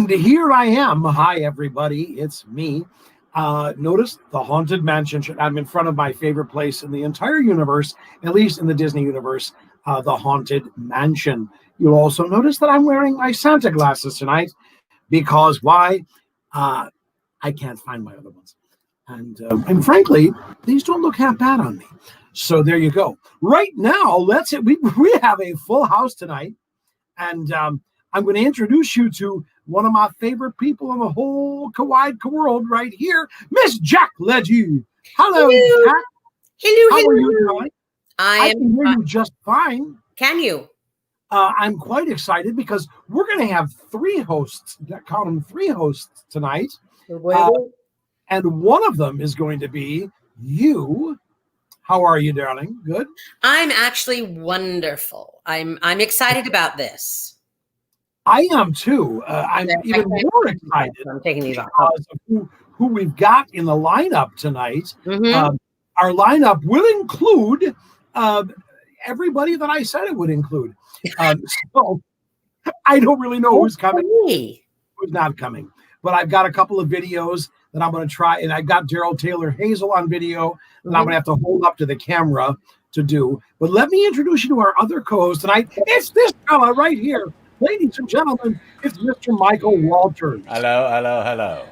And here I am. Hi, everybody. It's me. Notice the Haunted Mansion. I'm in front of my favorite place in the entire universe, at least in the Disney universe, the Haunted Mansion. You'll also notice that I'm wearing my Santa glasses tonight because why? Uh, I can't find my other ones. And frankly, these don't look half bad on me. So there you go. Right now, we have a full house tonight. And I'm going to introduce you to one of my favorite people in the whole wide world right here, Miss Jack Ledgy. Hello, Hello. Jack. Hello, How hello. are you doing? I can hear you just fine. Can you? I'm quite excited because we're going to have three hosts, call them three hosts tonight. And one of them is going to be you. How are you, darling? Good? I'm actually wonderful. I'm excited about this. I am too. I'm even more excited I'm taking these off. because of who we've got in the lineup tonight. Mm-hmm. Our lineup will include everybody that I said it would include. So I don't really know who's coming, who's not coming. But I've got a couple of videos that I'm going to try, and I've got Daryl Taylor Hazel on video that I'm going to have to hold up to the camera to do. But let me introduce you to our other co-host tonight. It's this fella right here. Ladies and gentlemen, it's Mr. Michael Walters. Hello.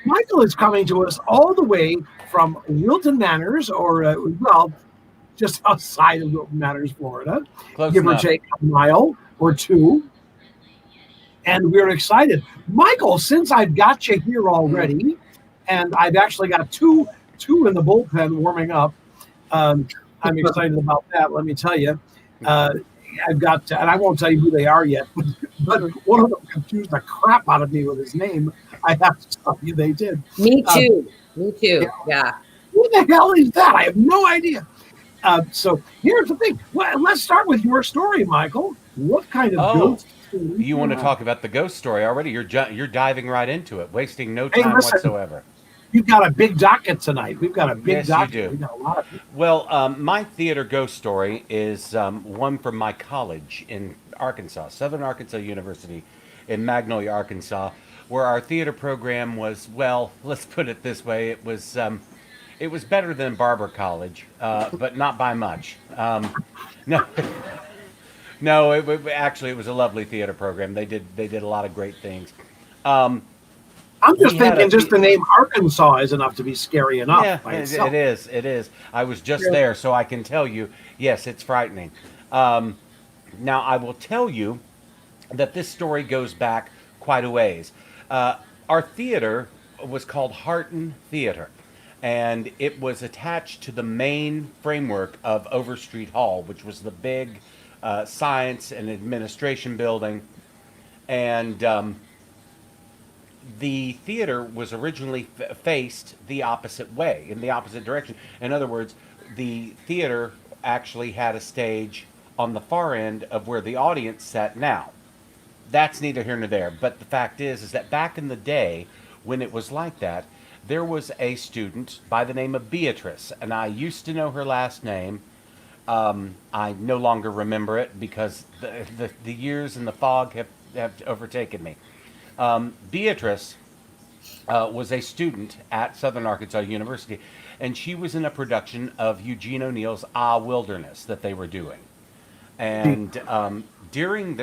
Michael is coming to us all the way from Wilton Manors, or, just outside of Wilton Manors, Florida. Close give enough. or take a mile or two. And we're excited. Michael, since I've got you here already, and I've actually got two in the bullpen warming up, I'm excited about that, let me tell you. I've got, and I won't tell you who they are yet, but one of them confused the crap out of me with his name. I have to tell you they did. Me too. Yeah. Who the hell is that? I have no idea. So here's the thing. Well, let's start with your story, Michael. What kind of ghost story? You want to talk about the ghost story already? You're diving right into it, wasting no time whatsoever. You've got a big docket tonight. We've got a big docket. You do. We've got a lot of people. Well, my theater ghost story is one from my college in Arkansas, Southern Arkansas University in Magnolia, Arkansas, where our theater program was, well, let's put it this way, it was better than Barber College, but not by much. No, it was a lovely theater program. They did a lot of great things. I'm just thinking just the name Arkansas is enough to be scary enough. Yeah, it is. I was just there, so I can tell you, yes, it's frightening. Now, I will tell you that this story goes back quite a ways. Our theater was called Harton Theater, and it was attached to the main framework of Overstreet Hall, which was the big science and administration building. And the theater was originally faced the opposite way, in the opposite direction. In other words, the theater actually had a stage on the far end of where the audience sat now. That's neither here nor there. But the fact is that back in the day, when it was like that, there was a student by the name of Beatrice, and I used to know her last name. I no longer remember it because the years and the fog have overtaken me. Beatrice was a student at Southern Arkansas University, and she was in a production of Eugene O'Neill's Wilderness that they were doing. And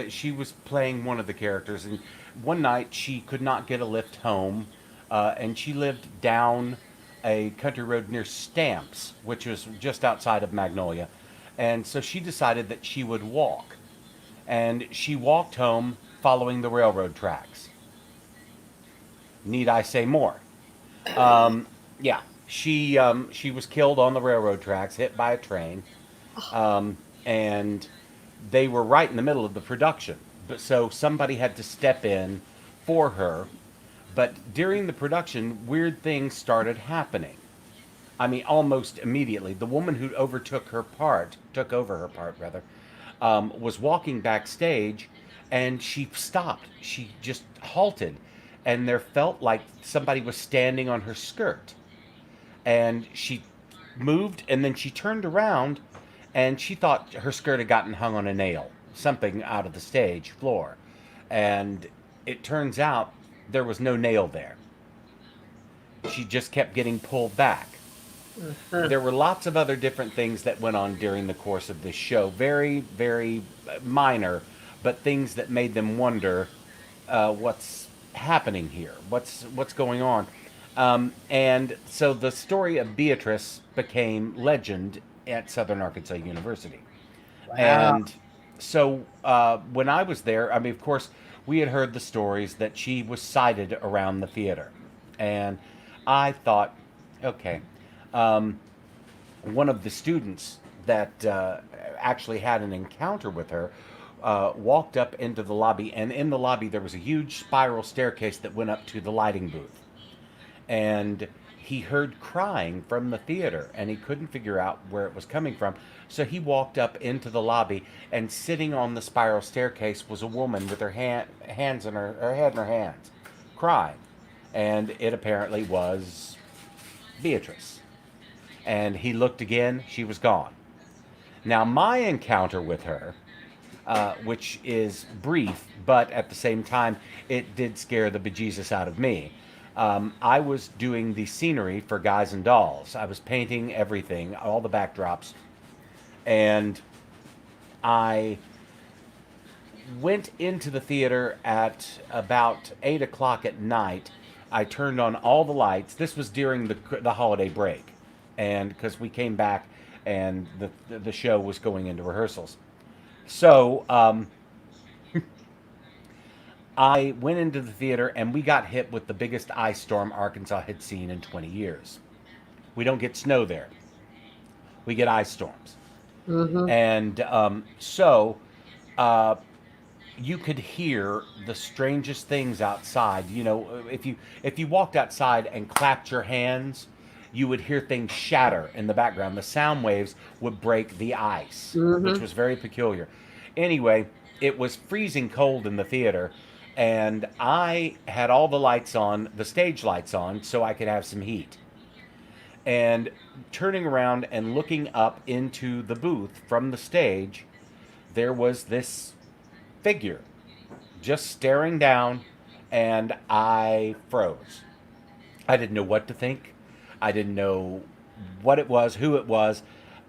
she was playing one of the characters, and one night she could not get a lift home, and she lived down a country road near Stamps, which was just outside of Magnolia. And so she decided that she would walk. And she walked home following the railroad tracks. Need I say more? Yeah, she was killed on the railroad tracks, hit by a train, and they were right in the middle of the production. But so somebody had to step in for her. But during the production, weird things started happening. I mean, almost immediately. The woman who took over her part, was walking backstage, and she stopped. She just halted, and there felt like somebody was standing on her skirt. And she moved, and then she turned around, and she thought her skirt had gotten hung on a nail, something out of the stage floor. And it turns out there was no nail there. She just kept getting pulled back. There were lots of other different things that went on during the course of this show. Very, very minor, but things that made them wonder what's happening here, what's going on. And so the story of Beatrice became legend at Southern Arkansas University. Wow. And so when I was there, I mean, of course, we had heard the stories that she was sighted around the theater. And I thought, okay, one of the students that actually had an encounter with her walked up into the lobby, and in the lobby there was a huge spiral staircase that went up to the lighting booth. And he heard crying from the theater, and he couldn't figure out where it was coming from. So he walked up into the lobby, and sitting on the spiral staircase was a woman with her hands in her head in her hands, crying. And it apparently was Beatrice. And he looked again, she was gone. Now, my encounter with her, which is brief, but at the same time, it did scare the bejesus out of me. I was doing the scenery for Guys and Dolls. I was painting everything, all the backdrops. And I went into the theater at about 8 o'clock at night. I turned on all the lights. This was during the holiday break. And because we came back and the show was going into rehearsals. So I went into the theater, and we got hit with the biggest ice storm Arkansas had seen in 20 years. We don't get snow there. We get ice storms. Mm-hmm. And so you could hear the strangest things outside. You know, if you walked outside and clapped your hands, you would hear things shatter in the background. The sound waves would break the ice, which was very peculiar. Anyway, it was freezing cold in the theater, and I had all the lights on, the stage lights on, so I could have some heat. And turning around and looking up into the booth from the stage, there was this figure just staring down, and I froze. I didn't know what to think. I didn't know what it was, who it was.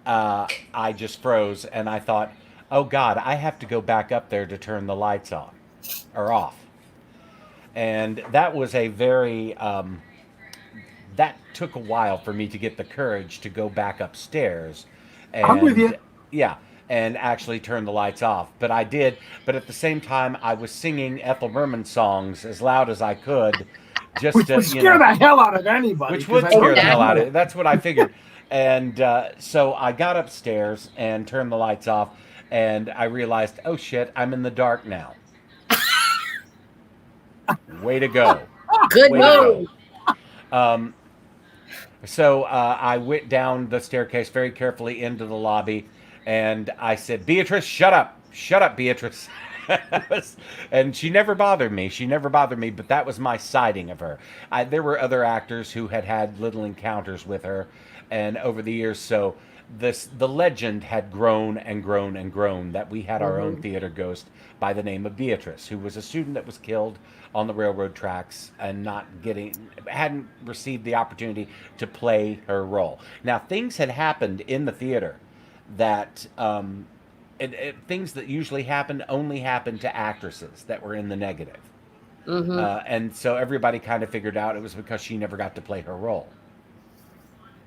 I just froze, and I thought, oh God, I have to go back up there to turn the lights on or off. And that was a very, that took a while for me to get the courage to go back upstairs. And, I'm with you. Yeah, and actually turn the lights off. But I did. But at the same time, I was singing Ethel Merman songs as loud as I could. Just Which to, would scare the hell out of anybody. Which would scare the hell out of it. That's what I figured. And so I got upstairs and turned the lights off, and I realized, oh shit, I'm in the dark now. Way to go. Good Way move. to go. So I went down the staircase very carefully into the lobby, and I said, Beatrice, shut up. Shut up, Beatrice. And she never bothered me. But that was my sighting of her. There were other actors who had little encounters with her, and over the years, so the legend had grown and grown and grown that we had our own theater ghost by the name of Beatrice, who was a student that was killed on the railroad tracks and hadn't received the opportunity to play her role. Now, things had happened in the theater that things that usually only happened to actresses that were in the negative. And so everybody kind of figured out it was because she never got to play her role.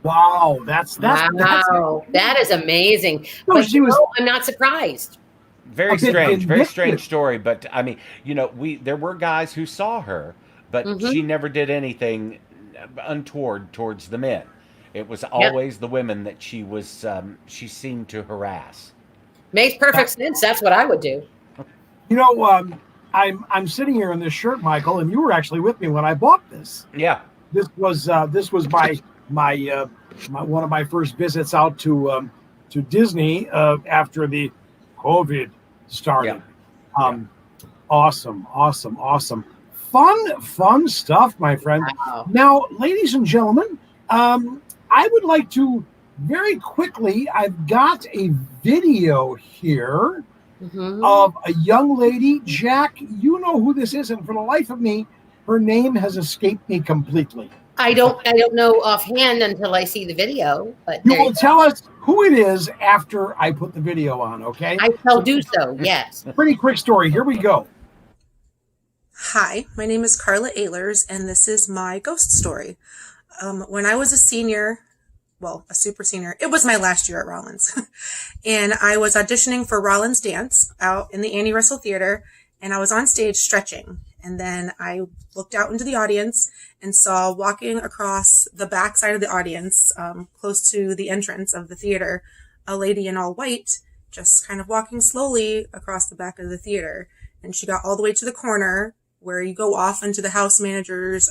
Wow, that's that is amazing. No, But she was- I'm not surprised. Very A bit strange, very vindictive. strange story. But I mean, there were guys who saw her, but she never did anything untoward towards the men. It was always the women that she seemed to harass. Makes perfect sense. That's what I would do. You know, I'm sitting here in this shirt, Michael, and you were actually with me when I bought this. Yeah. This was my one of my first visits out to Disney after the COVID started. Awesome. Fun stuff, my friend. Wow. Now, ladies and gentlemen, I would like to very quickly, I've got a video here of a young lady. Jack, you know who this is, and for the life of me, Her name has escaped me completely. I don't know offhand until I see the video. But You will tell us who it is after I put the video on, okay? I shall do so. Yes. Pretty quick story. Here we go. Hi, my name is Carla Ehlers, and this is my ghost story. When I was a senior, well, a super senior, it was my last year at Rollins, and I was auditioning for Rollins Dance out in the Annie Russell Theater, and I was on stage stretching, and then I looked out into the audience and saw walking across the back side of the audience, close to the entrance of the theater, a lady in all white, just kind of walking slowly across the back of the theater, and she got all the way to the corner where you go off into the house manager's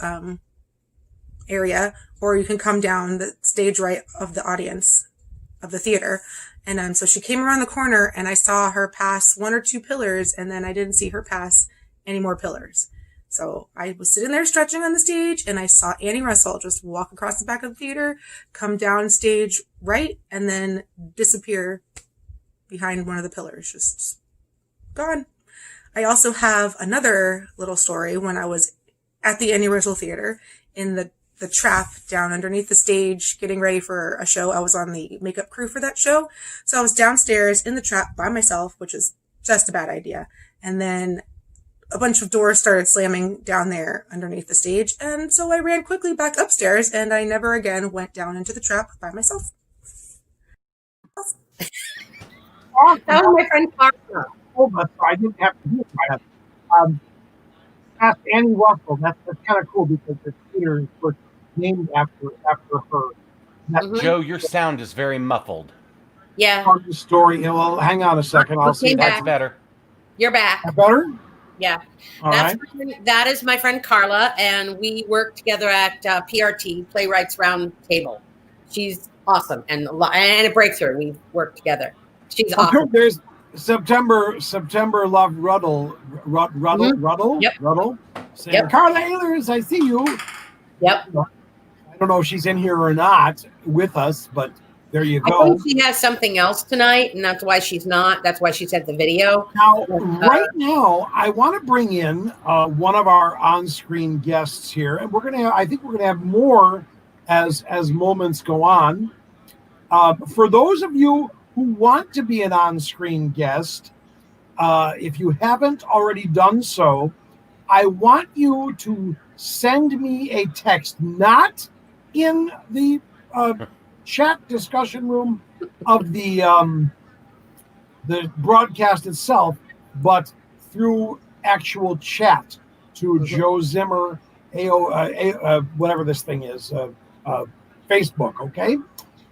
area, or you can come down the stage right of the audience of the theater. And so she came around the corner, and I saw her pass one or two pillars, and then I didn't see her pass any more pillars. So I was sitting there stretching on the stage, and I saw Annie Russell just walk across the back of the theater, come down stage right, and then disappear behind one of the pillars, just gone. I also have another little story when I was at the Annie Russell Theater in the trap down underneath the stage getting ready for a show. I was on the makeup crew for that show. So I was downstairs in the trap by myself, which is just a bad idea. And then a bunch of doors started slamming down there underneath the stage. And so I ran quickly back upstairs, and I never again went down into the trap by myself. That was my friend Carla. Oh, but I didn't have to do it. Ask Annie Russell. That's kind of cool because the theater was named after her. Joe, your sound is very muffled. Yeah. Part of the story. Well, hang on a second. I'll see. That's better. You're back. That better? Yeah. All right. That is my friend Carla, and we work together at PRT, Playwrights Round Table. She's awesome and a breakthrough. We've worked together. She's awesome. There's September Love Ruddle. Yep. Ruddle. Saying, Yep. Carla Ehlers, I see you. Yep. I don't know if she's in here or not with us, but there you go. I think she has something else tonight, and that's why she's not. That's why she sent the video. Now, right now, I want to bring in one of our on-screen guests here, and I think we're gonna have more as moments go on. For those of you who want to be an on-screen guest, if you haven't already done so, I want you to send me a text, not in the chat discussion room of the broadcast itself, but through actual chat to Joe Zimmer, whatever this thing is, Facebook, okay?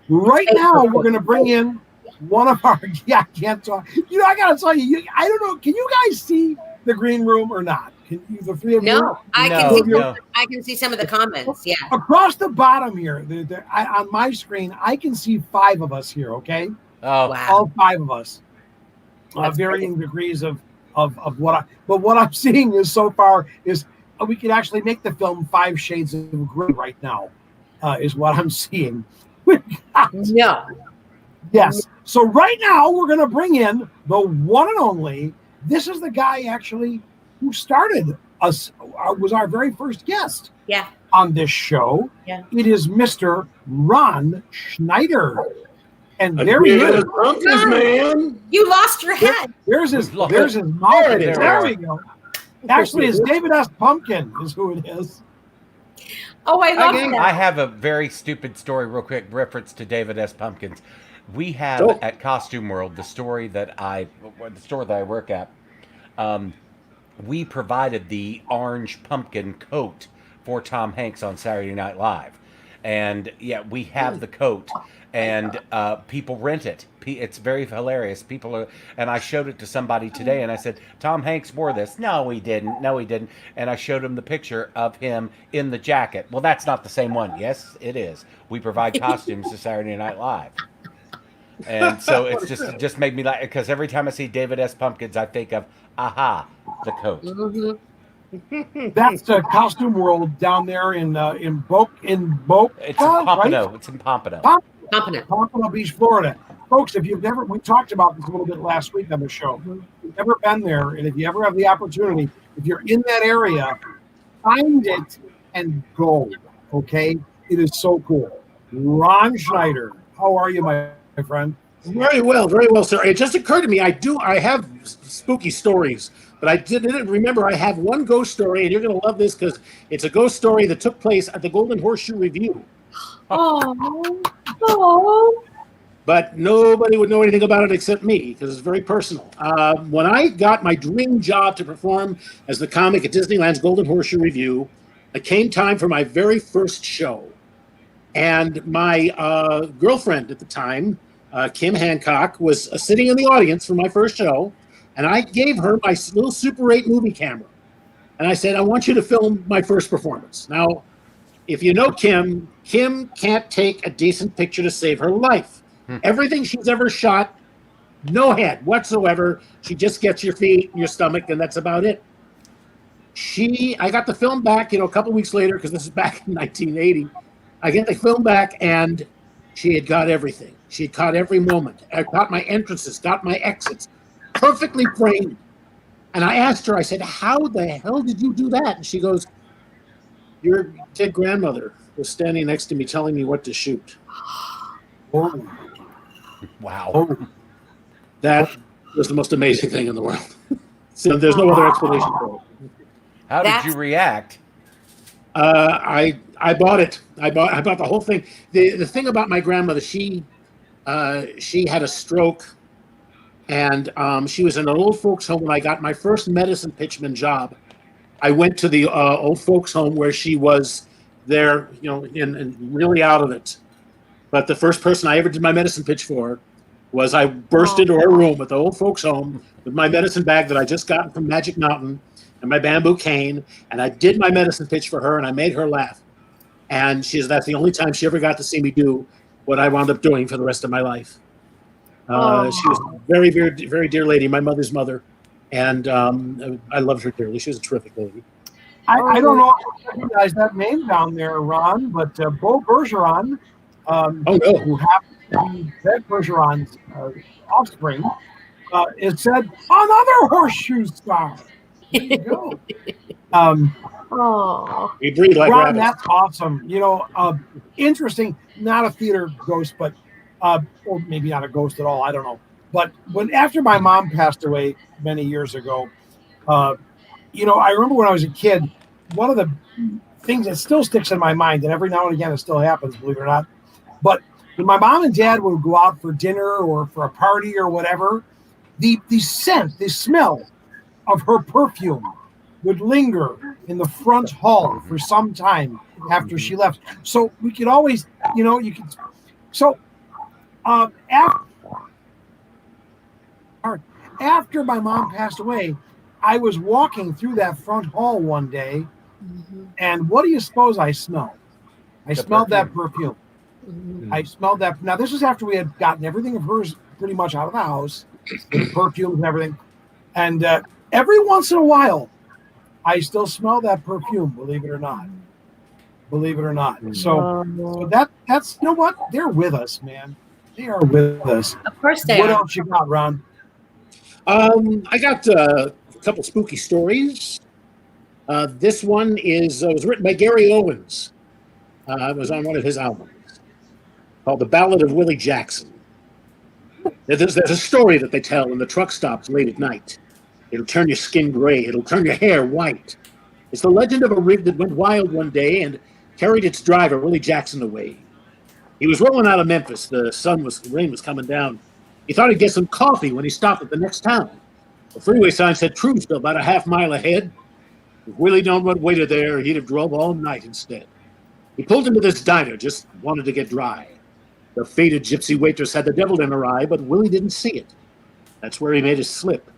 Right now, we're going to bring in one of our, I can't talk. I got to tell you, I don't know, can you guys see the green room or not? Can you, the three of you? No, I can see some of the comments. Yeah. Across the bottom here, on my screen, I can see 5 of us here, okay? Oh, wow. All 5 of us. Varying degrees of what but what I'm seeing is so far is we could actually make the film 5 Shades of Grey right now, is what I'm seeing. No. Yes. So right now we're going to bring in the one and only. This is the guy actually who started us, was our very first guest. Yeah. On this show. Yeah. It is Mr. Ron Schneider. And there he is. Man. You lost your head. There's his mouth. There we go. Actually, it's David S. Pumpkin is who it is. Oh, I love that. I have a very stupid story, real quick, reference to David S. Pumpkins. We have at Costume World the store that I work at. We provided the orange pumpkin coat for Tom Hanks on Saturday Night Live, and yeah, we have the coat, and people rent it. It's very hilarious. And I showed it to somebody today, and I said, Tom Hanks wore this. No, he didn't. No, he didn't. And I showed him the picture of him in the jacket. Well, that's not the same one. Yes, it is. We provide costumes to Saturday Night Live. And so it's just made me laugh, because every time I see David S. Pumpkins, I think of, aha, the coat. Mm-hmm. That's Costume World down there in Boca. It's in Pompano. Right? It's in Pompano. Pompano Beach, Florida. Folks, if you've never, we talked about this a little bit last week on the show. If you've never been there, and if you ever have the opportunity, if you're in that area, Find it and go. Okay, it is so cool. Ron Schneider, how are you, my friend? Very well, sir. It just occurred to me, I have spooky stories, but didn't remember I have one ghost story, and you're going to love this because it's a ghost story that took place at the Golden Horseshoe Review. Oh, oh. But nobody would know anything about it except me because it's very personal. When I got my dream job to perform as the comic at Disneyland's Golden Horseshoe Review, it came time for my very first show. And my girlfriend at the time, Kim Hancock, was sitting in the audience for my first show. And I gave her my little Super 8 movie camera. And I said, I want you to film my first performance. Now, if you know Kim, Kim can't take a decent picture to save her life. Everything she's ever shot, no head whatsoever. She just gets your feet and your stomach, and that's about it. I got the film back, a couple weeks later, because this is back in 1980. I get the film back, and she had got everything. She had caught every moment. I got my entrances, got my exits, perfectly framed. And I asked her, I said, how the hell did you do that? And she goes, your dead grandmother was standing next to me telling me what to shoot. Oh, Wow. oh. That was the most amazing thing in the world. So there's no other explanation for it. How did you react? I bought it. I bought the whole thing. The thing about my grandmother, she had a stroke, and she was in an old folks home when I got my first medicine pitchman job. I went to the old folks home where she was there, and really out of it. But the first person I ever did my medicine pitch for was I burst into her room at the old folks home with my medicine bag that I just gotten from Magic Mountain and my bamboo cane, and I did my medicine pitch for her, and I made her laugh. And that's the only time she ever got to see me do what I wound up doing for the rest of my life. She was a very, very, very dear lady, my mother's mother, and I loved her dearly. She was a terrific lady. I don't know if you recognize that name down there, Ron, but Beau Bergeron, who happens to be Ted Bergeron's offspring, it said, another horseshoe star. There you go. We breed like Ron, rabbits. that's awesome. Interesting, not a theater ghost, but or maybe not a ghost at all. I don't know. But after my mom passed away many years ago, I remember when I was a kid, one of the things that still sticks in my mind, and every now and again it still happens, believe it or not. But when my mom and dad would go out for dinner or for a party or whatever, the scent, the smell of her perfume would linger in the front hall for some time after she left. So we could always, after my mom passed away, I was walking through that front hall one day, and what do you suppose I smelled? I smelled that perfume. I smelled that. Now, this was after we had gotten everything of hers pretty much out of the house, with perfumes and everything. And every once in a while, I still smell that perfume, believe it or not. So that's, what? They're with us, man. They are with us. Of course they What are. else you got, Ron? I got a couple spooky stories. This one was written by Gary Owens. It was on one of his albums called The Ballad of Willie Jackson. There's a story that they tell when the truck stops late at night. It'll turn your skin gray. It'll turn your hair white. It's the legend of a rig that went wild one day and carried its driver, Willie Jackson, away. He was rolling out of Memphis. The rain was coming down. He thought he'd get some coffee when he stopped at the next town. The freeway sign said Truesville, about a half mile ahead. If Willie known what waited there, he'd have drove all night instead. He pulled into this diner, just wanted to get dry. The faded gypsy waitress had the devil in her eye, but Willie didn't see it. That's where he made his slip.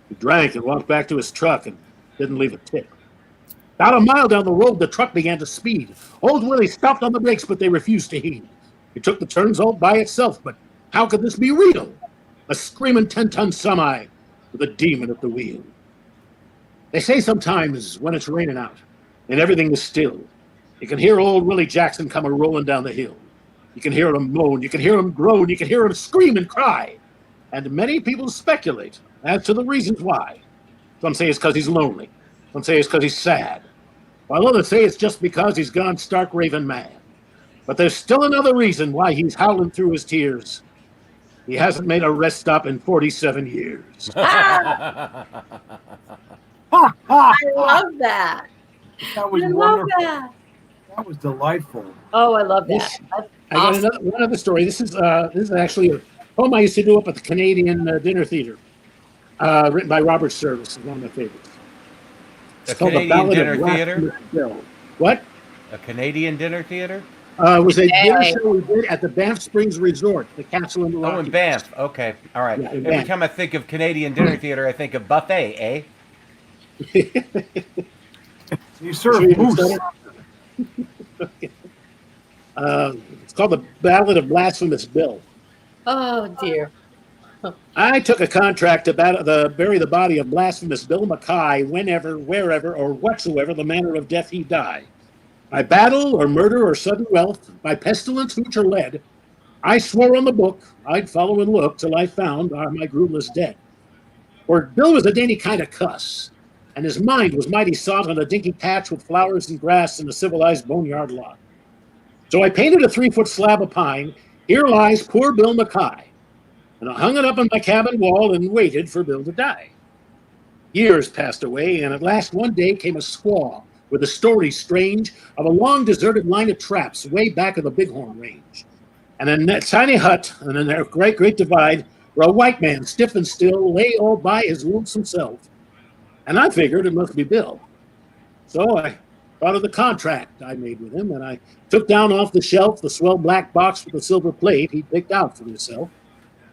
He drank and walked back to his truck and didn't leave a tip. About a mile down the road, the truck began to speed. Old Willie stopped on the brakes, but they refused to heed. He took the turns all by itself, but how could this be real? A screaming 10-ton semi with a demon at the wheel. They say sometimes when it's raining out and everything is still, you can hear old Willie Jackson come a-rolling down the hill. You can hear him moan, you can hear him groan, you can hear him scream and cry. And many people speculate as to the reasons why. Some say it's because he's lonely. Some say it's because he's sad. while others say it's just because he's gone stark raving mad. But there's still another reason why he's howling through his tears. He hasn't made a rest stop in 47 years. Ah, Ha, ha, I love that. that was I love wonderful. that. That was delightful. Oh, I love that. This- That's I got awesome. one other story. This is actually a poem I used to do up at the Canadian Dinner Theater, written by Robert Service, one of my favorites. A It's called The Canadian Ballad Dinner of Theater? Blasphemous Bill. What? A Canadian dinner theater? It was a dinner Hey. show we did at the Banff Springs Resort, the Castle in the Oh, in Rockies. Banff. Okay. All right. Yeah, in Every Banff. time I think of Canadian dinner theater, I think of buffet, eh? You serve Sure you can moose. settle? It's called The Ballad of Blasphemous Bill. Oh dear. I took a contract to bury the body of blasphemous Bill Mackay whenever, wherever, or whatsoever the manner of death he die. By battle or murder or sudden wealth, by pestilence, hooch, or lead, I swore on the book I'd follow and look till I found my groomless dead. For Bill was a dainty kind of cuss, and his mind was mighty sought on a dinky patch with flowers and grass in a civilized boneyard lot. So I painted a 3-foot slab of pine. Here lies poor Bill Mackay. And I hung it up on my cabin wall and waited for Bill to die. Years passed away, and at last one day came a squaw with a story strange of a long deserted line of traps way back of the Bighorn Range. And in that tiny hut, and in their great divide, where a white man, stiff and still, lay all by his lonesome self. And I figured it must be Bill. So I thought of the contract I made with him, and I took down off the shelf the swell black box with the silver plate he'd picked out for himself.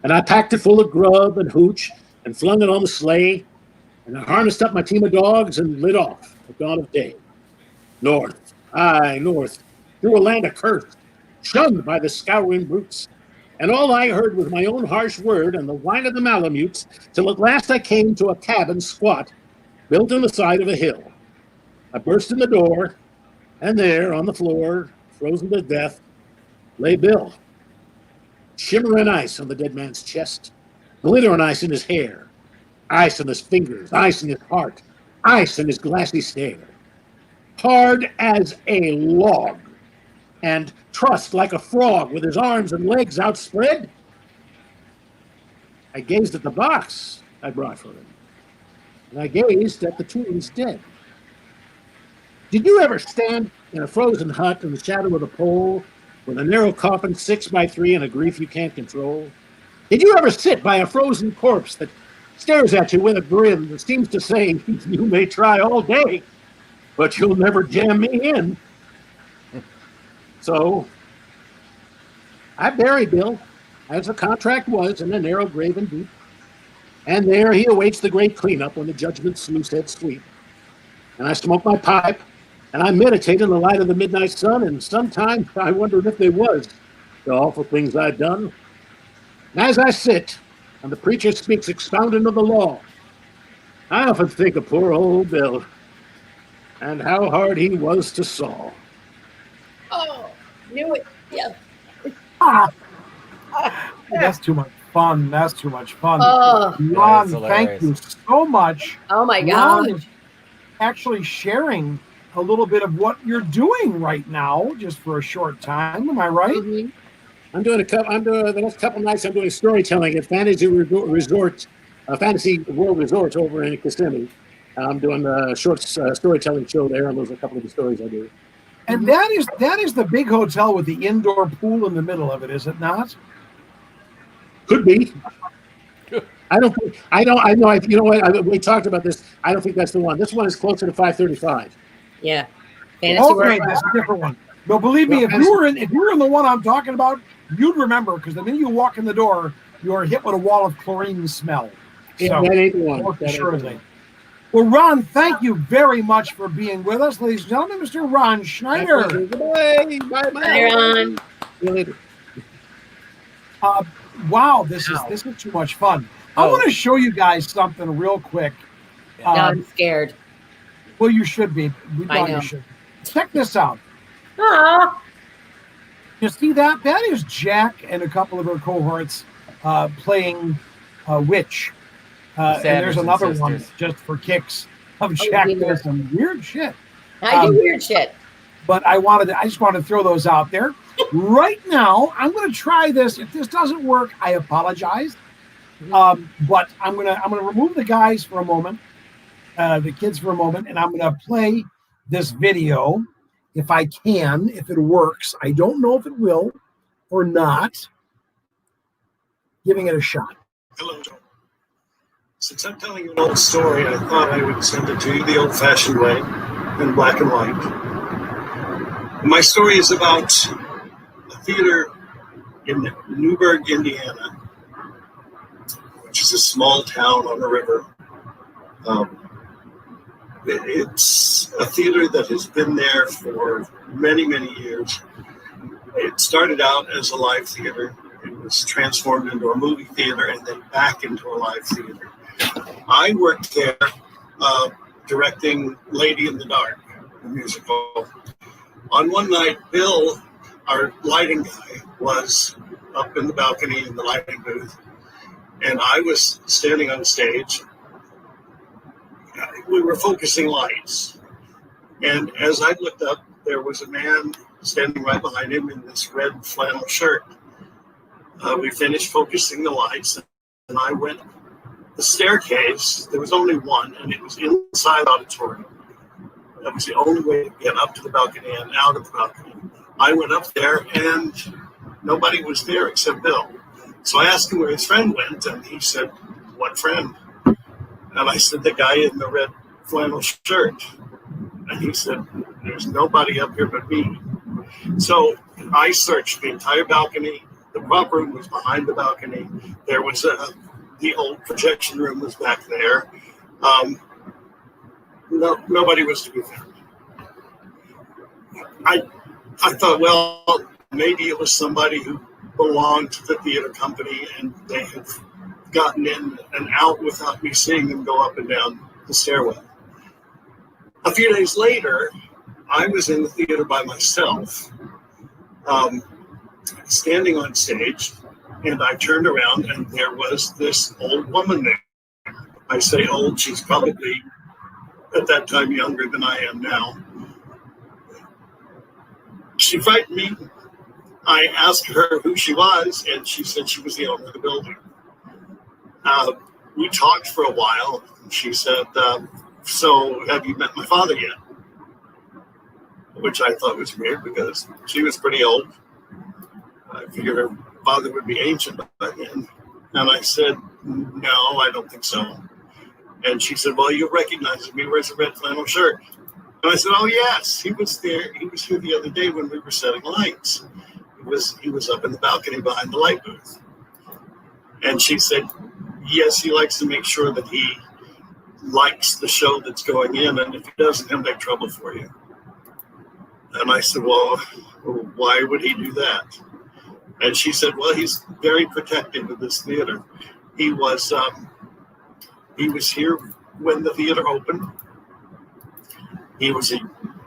And I packed it full of grub and hooch and flung it on the sleigh. And I harnessed up my team of dogs and lit off at dawn of day. North, north, through a land accursed, shunned by the scouring brutes. And all I heard was my own harsh word and the whine of the Malamutes, till at last I came to a cabin squat, built on the side of a hill. I burst in the door, and there on the floor, frozen to death, lay Bill. Shimmering ice on the dead man's chest, glittering ice in his hair, ice on his fingers, ice in his heart, ice in his glassy stare. Hard as a log, and trussed like a frog with his arms and legs outspread. I gazed at the box I brought for him, and I gazed at the twins dead. Did you ever stand in a frozen hut in the shadow of the pole, with a narrow coffin 6x3 and a grief you can't control? Did you ever sit by a frozen corpse that stares at you with a grin that seems to say, you may try all day, but you'll never jam me in? So I buried Bill, as the contract was, in a narrow grave and deep. And there he awaits the great cleanup when the judgment sluice head sweep. And I smoke my pipe, and I meditate in the light of the midnight sun, and sometimes I wonder if they was the awful things I'd done. And as I sit, and the preacher speaks expounding of the law, I often think of poor old Bill, and how hard he was to saw. Oh, knew it. Yes. That's too much fun. That's too much fun. Oh, Ron, That is thank you hilarious. so much. oh my Ron gosh. is actually sharing a little bit of what you're doing right now, just for a short time. Am I right? Mhm. I'm doing the next couple nights. I'm doing storytelling at Fantasy Resort, Fantasy World Resort over in Kissimmee. I'm doing a short storytelling show there, and those are a couple of the stories I do. And that is the big hotel with the indoor pool in the middle of it, is it not? Could be. I know. You know what? We talked about this. I don't think that's the one. This one is closer to 535. Yeah. Fantasy Okay, World. that's a different one. No, believe me, if you were in the one I'm talking about, you'd remember, because the minute you walk in the door, you are hit with a wall of chlorine smell. Yeah, that ain't the one. Most That ain't the assuredly. one. Well, Ron, thank you very much for being with us, ladies and gentlemen. Mr. Ron Schneider. Goodbye. Bye. Bye, Ron. See you later. Wow, this is too much fun. I Oh. want to show you guys something real quick. Now I'm scared. Well, you should be. We I thought know. you should. Check this out. Aw. You see that? That is Jack and a couple of her cohorts playing Witch. And Sanders there's and another one Sisters. just for kicks of Jack dear. doing some weird shit. I do weird shit. But I just wanted to throw those out there. Right now, I'm going to try this. If this doesn't work, I apologize. But I'm gonna remove the guys for a moment, the kids for a moment, and I'm gonna play this video if I can, if it works. I don't know if it will or not. Giving it a shot. Hello, Joe. Since I'm telling you an old story, I thought I would send it to you the old-fashioned way, in black and white. My story is about a theater in Newburgh, Indiana, which is a small town on a river. It's a theater that has been there for many, many years. It started out as a live theater. It was transformed into a movie theater and then back into a live theater. I worked there directing Lady in the Dark, the musical. On one night, Bill, our lighting guy, was up in the balcony in the lighting booth, and I was standing on stage. We were focusing lights, and as I looked up, there was a man standing right behind him in this red flannel shirt. We finished focusing the lights, and I went the staircase. There was only one, and it was inside the auditorium. That was the only way to get up to the balcony and out of the balcony. I went up there, and nobody was there except Bill. So I asked him where his friend went, and he said, "What friend?" And I said, "The guy in the red flannel shirt." And he said, "There's nobody up here but me." So I searched the entire balcony. The prop room was behind the balcony. There was the old projection room was back there. Nobody was to be found. I thought, well, maybe it was somebody who belonged to the theater company and they had gotten in and out without me seeing them go up and down the stairway. A few days later, I was in the theater by myself, standing on stage, and I turned around and there was this old woman there. I say old, she's probably at that time younger than I am now. She frightened me. I asked her who she was, and she said she was the owner of the building. We talked for a while. She said, "So have you met my father yet?" Which I thought was weird because she was pretty old. I figured her father would be ancient by then. And I said, "No, I don't think so." And she said, "Well, you recognize him. He wears a red flannel shirt." And I said, "Oh, yes, he was there. He was here the other day when we were setting lights. He was up in the balcony behind the light booth." And she said, "Yes, he likes to make sure that he likes the show that's going in, and if he doesn't, he'll make trouble for you." And I said, "Well, why would he do that?" And she said, "Well, he's very protective of this theater. He was here when the theater opened. He was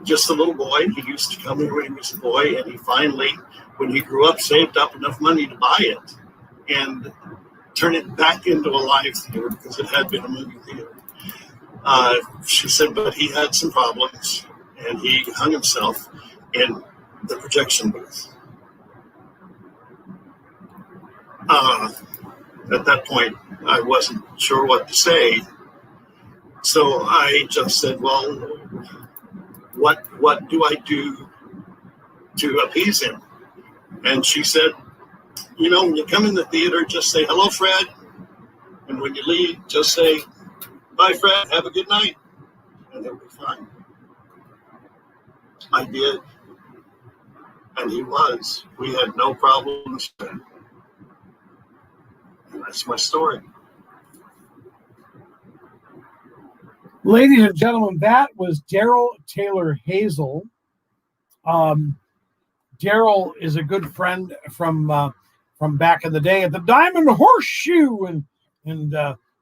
just a little boy. He used to come here when he was a boy, and he finally, when he grew up, saved up enough money to buy it and turn it back into a live theater because it had been a movie theater." She said, "But he had some problems, and he hung himself in the projection booth." At that point, I wasn't sure what to say. So I just said, "Well, what do I do to appease him?" And she said, "When you come in the theater, just say, 'Hello, Fred.' And when you leave, just say, 'Bye, Fred. Have a good night.' And it'll be fine." I did. And he was. We had no problems. And that's my story. Ladies and gentlemen, that was Daryl Taylor Hazel. Daryl is a good friend from back in the day at the Diamond Horseshoe, and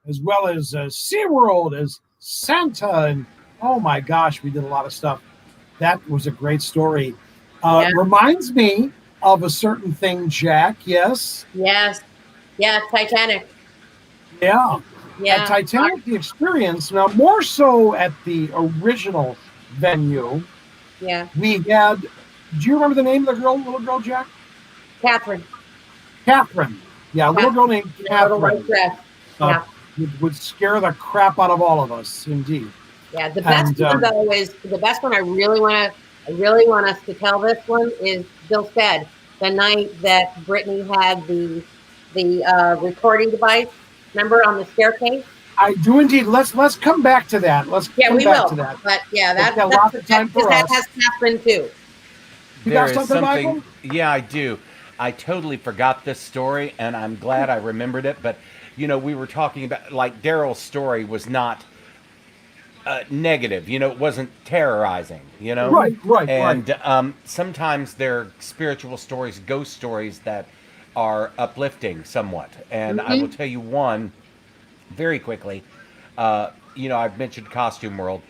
as well as SeaWorld, as Santa, and oh my gosh, we did a lot of stuff. That was a great story. Reminds me of a certain thing, Jack. Yes. Yes. Yeah. Titanic. Yeah. Yeah. At Titanic, the experience, now more so at the original venue. Yeah. We had, do you remember the name of the little girl, Jack? Catherine. Catherine. Yeah, a little girl named Little white Catherine. dress. Yeah. Would scare the crap out of all of us, indeed. Yeah. The best one though is the best one. I really want us to tell this one is Bill said the night that Brittany had the recording device. Remember on the staircase? I do indeed. Let's come back to that. Let's come back to that. But yeah, that's lots of time for that us. has happened too. You got something, Michael? Yeah, I do. I totally forgot this story, and I'm glad I remembered it. But we were talking about, like, Daryl's story was not negative. It wasn't terrorizing. Right. And sometimes there are spiritual stories, ghost stories that are uplifting somewhat. And I will tell you one very quickly. I've mentioned Costume World.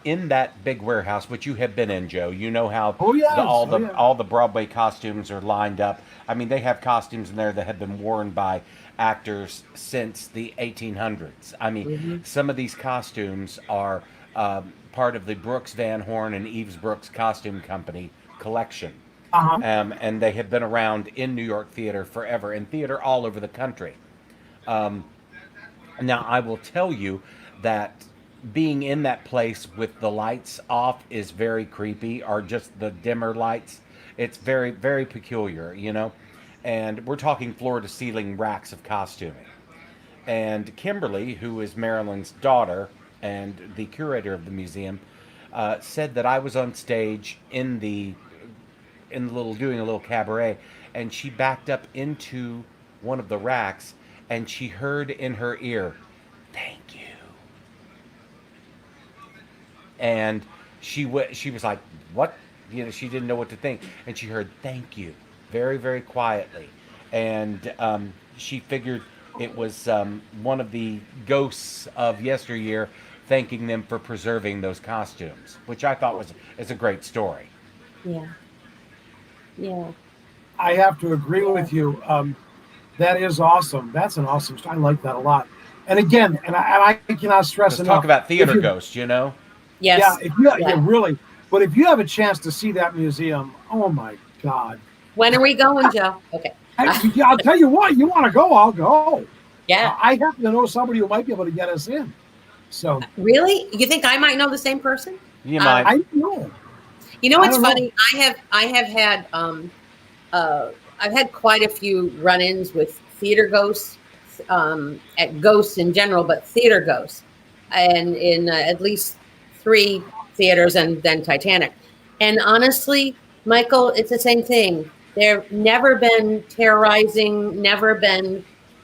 In that big warehouse, which you have been in, Joe, you know how all the Broadway costumes are lined up. I mean, they have costumes in there that have been worn by actors since the 1800s. I mean, some of these costumes are part of the Brooks Van Horn and Eves Brooks Costume Company collection. And they have been around in New York theater forever, and theater all over the country. Now, I will tell you that being in that place with the lights off is very creepy, or just the dimmer lights. It's very, very peculiar, And we're talking floor-to-ceiling racks of costuming. And Kimberly, who is Marilyn's daughter and the curator of the museum, said that I was on stage doing a little cabaret, and she backed up into one of the racks, and she heard in her ear, "Thank you." And she was like, "What?" She didn't know what to think, and she heard "thank you" very, very quietly, and she figured it was one of the ghosts of yesteryear thanking them for preserving those costumes, which I thought is a great story. Yeah. I have to agree with you. That is awesome. That's an awesome story. I like that a lot. And again, I cannot stress enough. Talk about theater ghosts, Yes. Yeah, really. But if you have a chance to see that museum, oh my God. When are we going, Joe? Okay. I'll tell you what. You want to go? I'll go. Yeah. I happen to know somebody who might be able to get us in. So. Really? You think I might know the same person? You might. I know. What's funny? I have had I've had quite a few run-ins with theater ghosts, at ghosts in general, but theater ghosts, and in at least 3 theaters and then Titanic. And honestly, Michael, it's the same thing. They've never been terrorizing,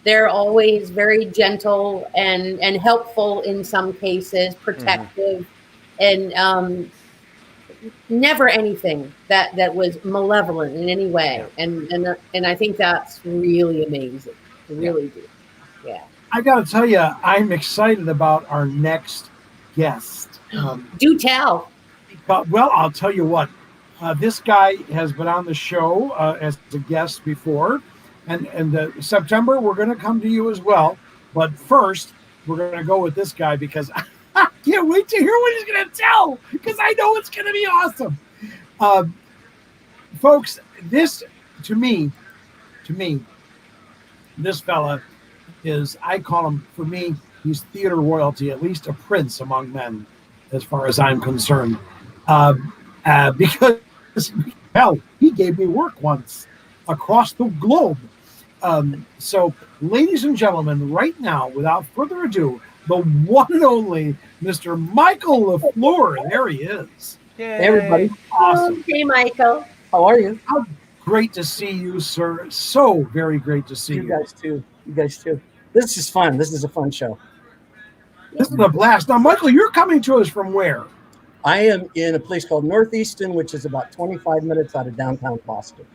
they're always very gentle and helpful in some cases, protective, and never anything that was malevolent in any way. Yeah. And I think that's really amazing. I really do. Yeah. I got to tell you, I'm excited about our next guest. Do tell. Well, I'll tell you what. This guy has been on the show as a guest before, and September we're going to come to you as well. But first, we're going to go with this guy because I can't wait to hear what he's going to tell, because I know it's going to be awesome. Folks, this to me, this fella is, I call him, for me, he's theater royalty, at least a prince among men, as far as I'm concerned. Because, hell, he gave me work once across the globe. So, ladies and gentlemen, right now, without further ado, the one and only Mr. Michael LaFleur. There he is. Yay. Hey, everybody. Awesome. Hey, Michael. How are you? How great to see you, sir. So very great to see you. You guys too. This is fun. This is a fun show. This is a blast. Now, Michael, you're coming to us from where? I am in a place called Northeaston, which is about 25 minutes out of downtown Boston.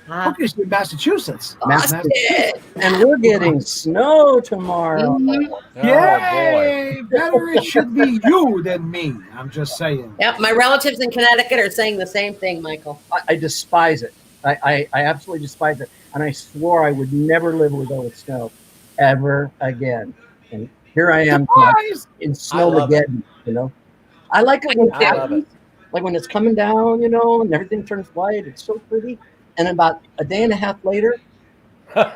Okay, so Massachusetts. And we're getting snow tomorrow. Mm-hmm. Yay! Better it should be you than me. I'm just saying. Yep, my relatives in Connecticut are saying the same thing, Michael. I despise it. I absolutely despise it. And I swore I would never live with snow ever again. And here I am in Snowmageddon, I like it when it I love it. happens, like when it's coming down, and everything turns white. It's so pretty. And about a day and a half later, Yeah,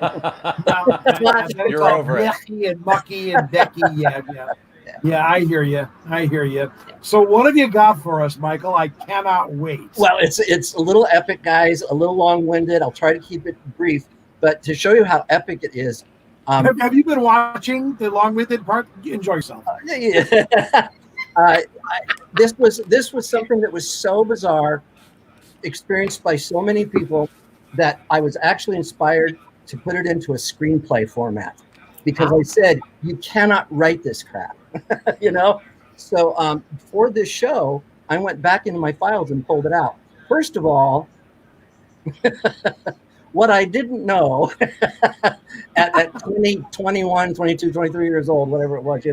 and then it's You're all over it. yucky and mucky and decky. Yeah, yeah. Yeah. Yeah, I hear you. I hear you. So, what have you got for us, Michael? I cannot wait. well, it's a little epic, guys, a little long-winded. I'll try to keep it brief, but to show you how epic it is, Have you been watching the long-winded part? Enjoy yourself. yeah. This was something that was so bizarre, experienced by so many people, that I was actually inspired to put it into a screenplay format, because I said you cannot write this crap, you know. So for this show, I went back into my files and pulled it out. First of all, what I didn't know at 20, 21, 22, 23 years old, whatever it was,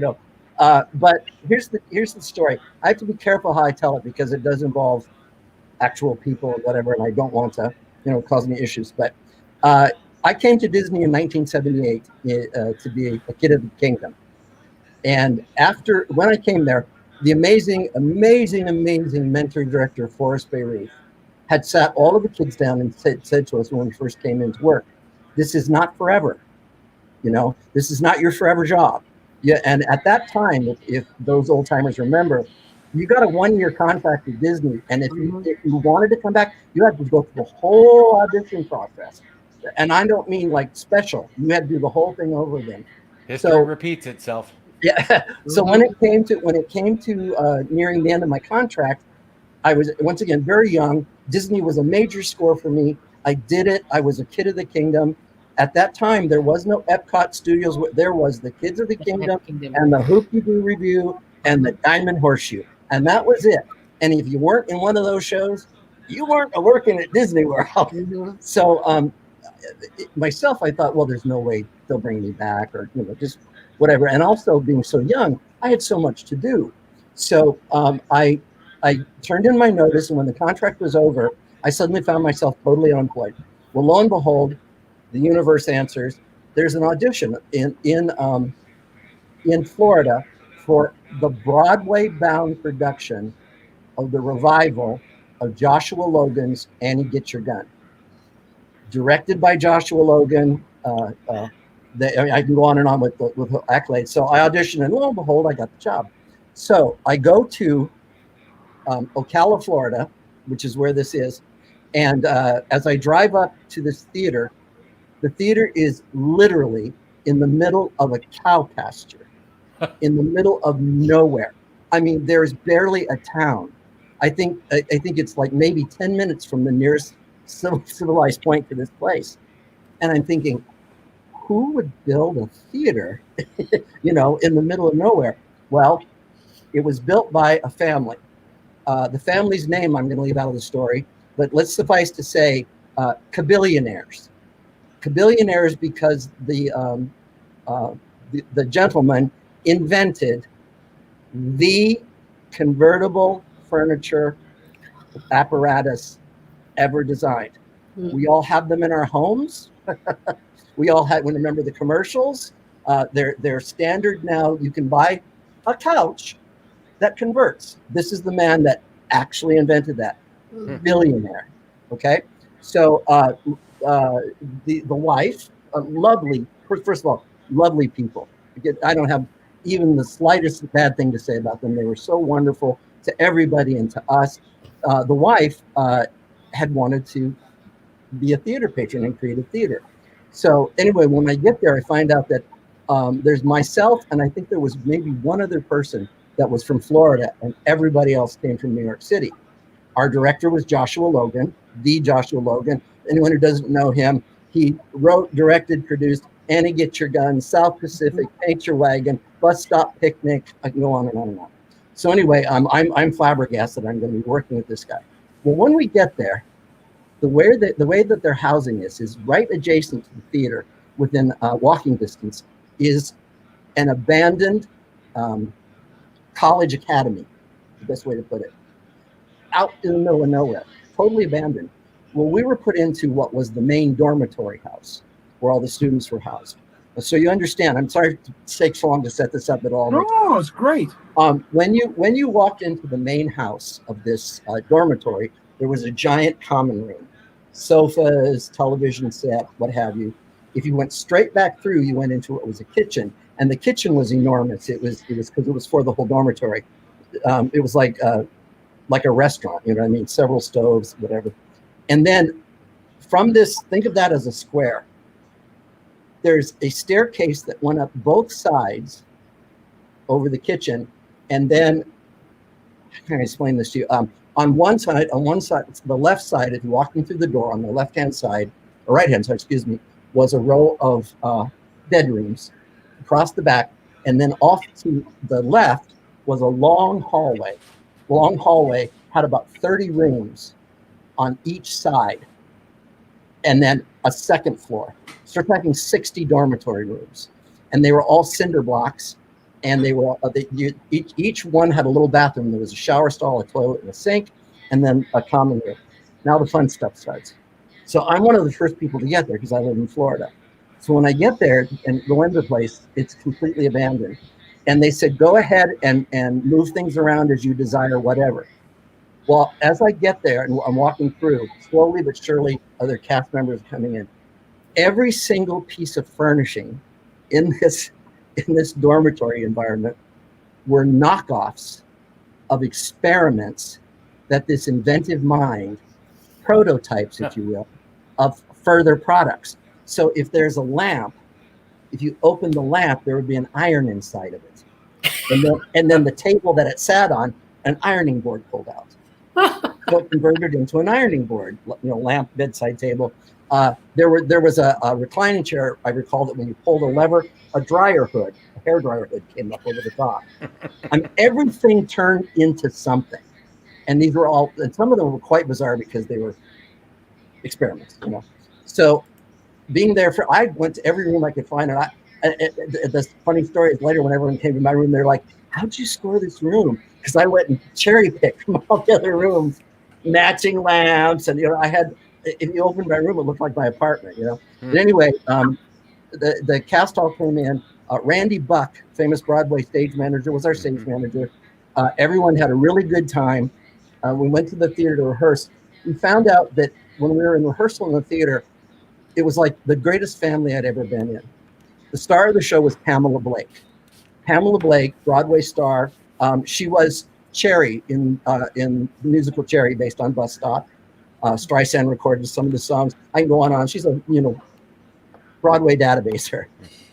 but here's the story. I have to be careful how I tell it, because it does involve actual people or whatever, and I don't want to, cause any issues. But I came to Disney in 1978 to be a kid of the kingdom. And when I came there, the amazing, amazing, amazing mentor director, Forrest Bay had sat all of the kids down and said to us when we first came into work, this is not forever. This is not your forever job. Yeah, and at that time, if those old timers remember, you got a 1-year contract with Disney, and if you wanted to come back, you had to go through the whole audition process. And I don't mean like special; you had to do the whole thing over again. History repeats itself. Yeah. So when it came to nearing the end of my contract, I was once again very young. Disney was a major score for me. I did it. I was a kid of the kingdom. At that time, there was no Epcot Studios. There was the Kids of the Kingdom and the Hoop-De-Doo Review and the Diamond Horseshoe. And that was it. And if you weren't in one of those shows, you weren't working at Disney World. So myself, I thought, well, there's no way they'll bring me back, or just whatever. And also being so young, I had so much to do. So I turned in my notice, and when the contract was over, I suddenly found myself totally unemployed. Well, lo and behold, the universe answers. There's an audition in Florida for the Broadway-bound production of the revival of Joshua Logan's Annie Get Your Gun, directed by Joshua Logan. I can go on and on with accolades. So I auditioned, and lo and behold, I got the job. So I go to Ocala, Florida, which is where this is. And as I drive up to this theater, the theater is literally in the middle of a cow pasture, in the middle of nowhere. I mean, there's barely a town. I think it's like maybe 10 minutes from the nearest civilized point to this place. And I'm thinking, who would build a theater, in the middle of nowhere? Well, it was built by a family. The family's name I'm going to leave out of the story, but let's suffice to say, Kabillionaires. Kabillionaires because the gentleman invented the convertible furniture apparatus ever designed. We all have them in our homes. We all had. Remember the commercials? They're standard now. You can buy a couch that converts. This is the man that actually invented that. Billionaire. Okay, so the wife, lovely. First of all, lovely people. I don't have even the slightest bad thing to say about them. They were so wonderful to everybody and to us. The wife had wanted to be a theater patron and create a theater. So anyway, when I get there, I find out that there's myself, and I think there was maybe one other person that was from Florida, and everybody else came from New York City. Our director was Joshua Logan, the Joshua Logan. Anyone who doesn't know him, he wrote, directed, produced Annie Get Your Gun, South Pacific, Paint Your Wagon, Bus Stop Picnic. I can go on and on and on. So anyway, I'm flabbergasted. I'm going to be working with this guy. Well, when we get there, the way that they're housing this is right adjacent to the theater, within walking distance, is an abandoned college academy, the best way to put it, out in the middle of nowhere, totally abandoned. Well, we were put into what was the main dormitory house where all the students were housed. So you understand. I'm sorry to take so long to set this up at all. No, it's great. When you walked into the main house of this dormitory, there was a giant common room, sofas, television set, what have you. If you went straight back through, you went into what was a kitchen, and the kitchen was enormous. It was because it was for the whole dormitory. It was like a restaurant, you know what I mean? Several stoves, whatever. And then from this, think of that as a square. There's a staircase that went up both sides over the kitchen, and then how can I explain this to you? On one side, the left side, if you walked in through the door, on the left-hand side, or right-hand side, excuse me, was a row of bedrooms across the back, and then off to the left was a long hallway. The long hallway had about 30 rooms on each side, and then a second floor. So we're talking 60 dormitory rooms, and they were all cinder blocks, and they were each one had a little bathroom. There was a shower stall, a toilet, and a sink, and then a common room. Now the fun stuff starts. So I'm one of the first people to get there because I live in Florida. So when I get there and go into the place, it's completely abandoned. And they said, go ahead and move things around as you desire, whatever. Well, as I get there and I'm walking through, slowly but surely, other cast members are coming in. Every single piece of furnishing in this dormitory environment were knockoffs of experiments that this inventive mind, prototypes, if you will, of further products. So if there's a lamp, if you open the lamp, there would be an iron inside of it. And then the table that it sat on, an ironing board pulled out. So it converted into an ironing board, lamp, bedside table. There was a reclining chair. I recall that when you pulled a lever, a dryer hood, a hair dryer hood came up over the top. Everything turned into something. And these were all, and some of them were quite bizarre because they were experiments, So being there I went to every room I could find. And the funny story is later when everyone came to my room, they're like, how'd you score this room? Because I went and cherry picked from all the other rooms, matching lamps. And, I had, if you opened my room, it looked like my apartment, But anyway, the cast all came in. Randy Buck, famous Broadway stage manager, was our stage manager. Everyone had a really good time. We went to the theater to rehearse. We found out that when we were in rehearsal in the theater, it was like the greatest family I'd ever been in. The star of the show was Pamela Blake. Pamela Blake, Broadway star. She was Cherry in the musical Cherry, based on Bus Stop. Streisand recorded some of the songs. I can go on. She's a Broadway database. Her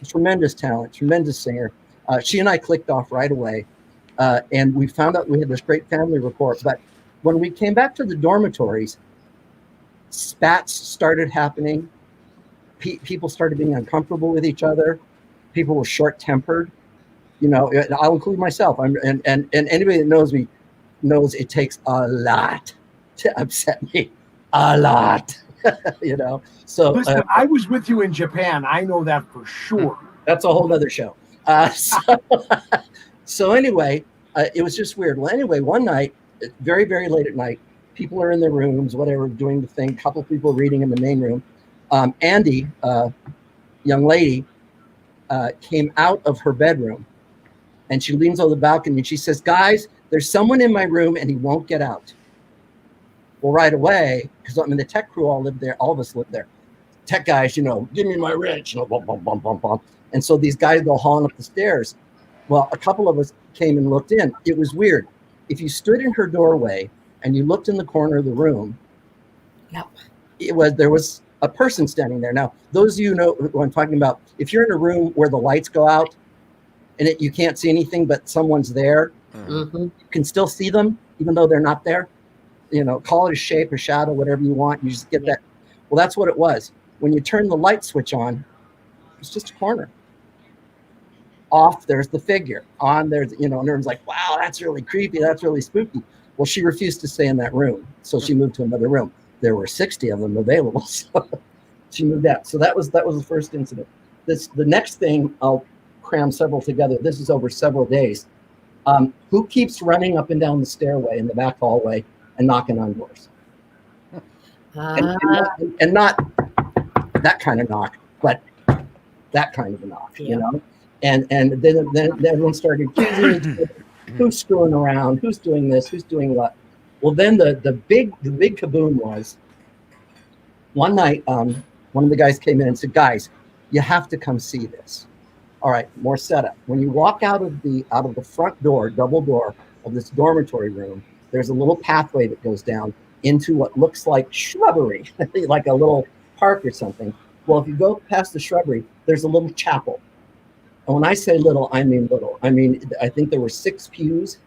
tremendous talent, tremendous singer. She and I clicked off right away, and we found out we had this great family rapport. But when we came back to the dormitories, spats started happening. People started being uncomfortable with each other. People were short-tempered. I'll include myself. And anybody that knows me knows it takes a lot to upset me. A lot. So listen, I was with you in Japan. I know that for sure. That's a whole other show. So anyway, it was just weird. Well, anyway, one night, very, very late at night, people are in their rooms, whatever, doing the thing. A couple people reading in the main room. Andy, young lady, came out of her bedroom, and she leans over the balcony and she says, "Guys, there's someone in my room and he won't get out." Well, right away, because the tech crew all lived there. All of us lived there. Tech guys, give me my wrench, bum, bum, bum, bum, bum. And so these guys go hauling up the stairs. Well, a couple of us came and looked in. It was weird. If you stood in her doorway and you looked in the corner of the room, there was a person standing there. Now, those of you know what I'm talking about. If you're in a room where the lights go out and you can't see anything, but someone's there, you can still see them, even though they're not there. Call it a shape, a shadow, whatever you want. You just get that. Well, that's what it was. When you turn the light switch on, it's just a corner. Off, there's the figure. On, there's, and everyone's like, wow, that's really creepy. That's really spooky. Well, she refused to stay in that room. So she moved to another room. There were 60 of them available. So she moved out. So that was the first incident. The next thing, I'll cram several together. This is over several days. Who keeps running up and down the stairway in the back hallway and knocking on doors? And not that kind of knock, but that kind of a knock, you know. And then everyone started accusing each other, who's screwing around, who's doing this, who's doing what. Well, then the big kaboom was one night. One of the guys came in and said, "Guys, you have to come see this." All right, more setup. When you walk out of the front door, double door of this dormitory room, there's a little pathway that goes down into what looks like shrubbery, like a little park or something. Well, if you go past the shrubbery, there's a little chapel. And when I say little, I mean little. I mean, I think there were 6 pews,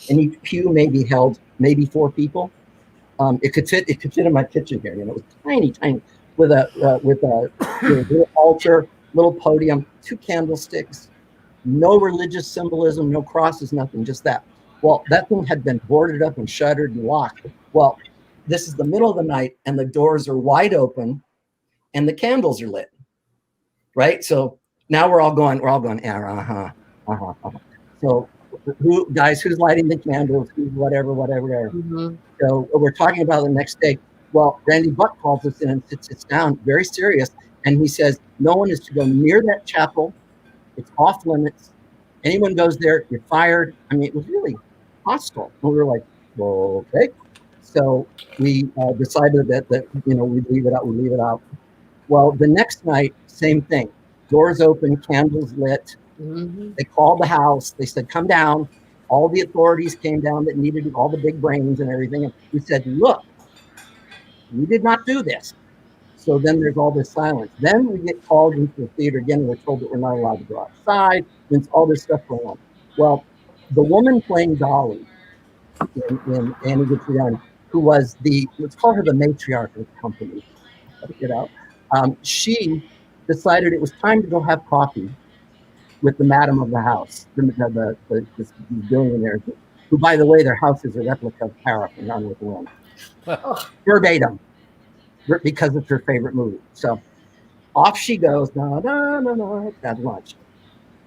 and each pew maybe held maybe 4 people. It could fit in my kitchen here. You know, it was tiny, with a little altar, little podium, 2 candlesticks, no religious symbolism, no crosses, nothing, just that. Well, that thing had been boarded up and shuttered and locked. Well, this is the middle of the night, and the doors are wide open, and the candles are lit. Right? So now we're all going, yeah, So who's lighting the candles? Who's whatever. Mm-hmm. So we're talking about the next day. Well, Randy Buck calls us in and sits down, very serious, and he says, no one is to go near that chapel. It's off limits. Anyone goes there, you're fired. I mean, it was really hostile. And we were like, well, okay. So we decided that we leave it out. Well, the next night, same thing. Doors open, candles lit. Mm-hmm. They called the house. They said, come down. All the authorities came down that needed all the big brains and everything. And we said, look, we did not do this. So then there's all this silence. Then we get called into the theater again, and we're told that we're not allowed to go outside. There's all this stuff going on. Well, the woman playing Dolly in Annie Gets It Done, who was let's call her the matriarch of the company, she decided it was time to go have coffee with the madam of the house, this billionaire, who, by the way, their house is a replica of Tara from Gone with the Wind. Verbatim, because it's her favorite movie. So off she goes, no, at lunch.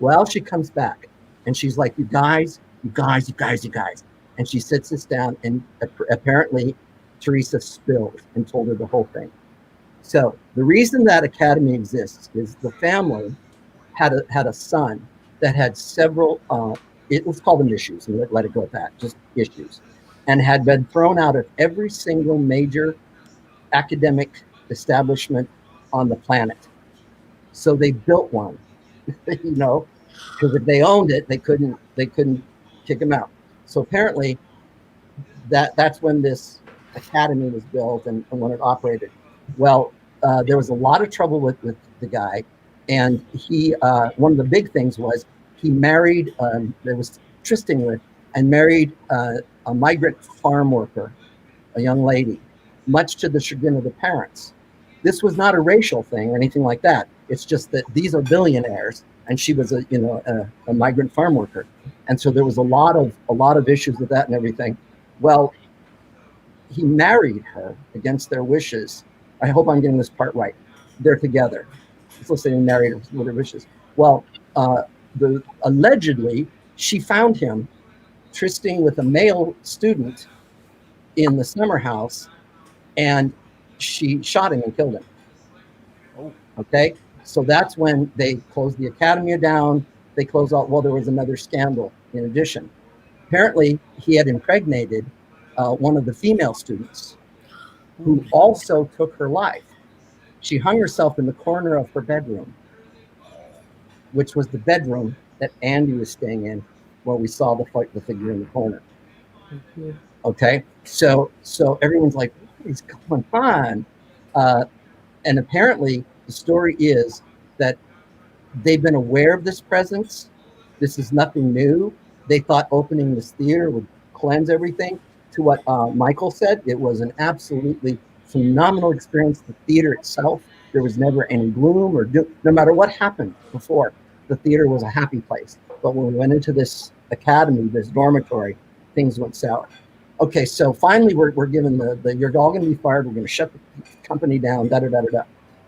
Well, she comes back, and she's like, you guys. And she sits us down, and apparently Teresa spilled and told her the whole thing. So the reason that Academy exists is the family had a son that had several, let's call them issues, and let it go at that, just issues, and had been thrown out of every single major academic establishment on the planet. So they built one, because if they owned it, they couldn't kick him out. So apparently that's when this academy was built and when it operated. Well, there was a lot of trouble with the guy, and he one of the big things was he married there was trysting with and married a migrant farm worker, a young lady, much to the chagrin of the parents. This was not a racial thing or anything like that. It's just that these are billionaires, and she was a migrant farm worker, and so there was a lot of issues with that and everything. Well, he married her against their wishes. I hope I'm getting this part right. They're together. Let's say they married her with their wishes. Well, allegedly she found him trysting with a male student in the summer house, and she shot him and killed him. Oh. Okay, so that's when they closed the academy down. They closed out. Well, there was another scandal in addition. Apparently, he had impregnated one of the female students, who also took her life. She hung herself in the corner of her bedroom, which was the bedroom that Andy was staying in when we saw the figure in the corner. Mm-hmm. Okay, so everyone's like, what is going on? And apparently the story is that they've been aware of this presence. This is nothing new. They thought opening this theater would cleanse everything. To what Michael said, it was an absolutely phenomenal experience. The theater itself, there was never any gloom or no matter what happened before, the theater was a happy place. But when we went into this academy, this dormitory, things went sour. Okay, so finally we're given the you're all going to be fired. We're going to shut the company down.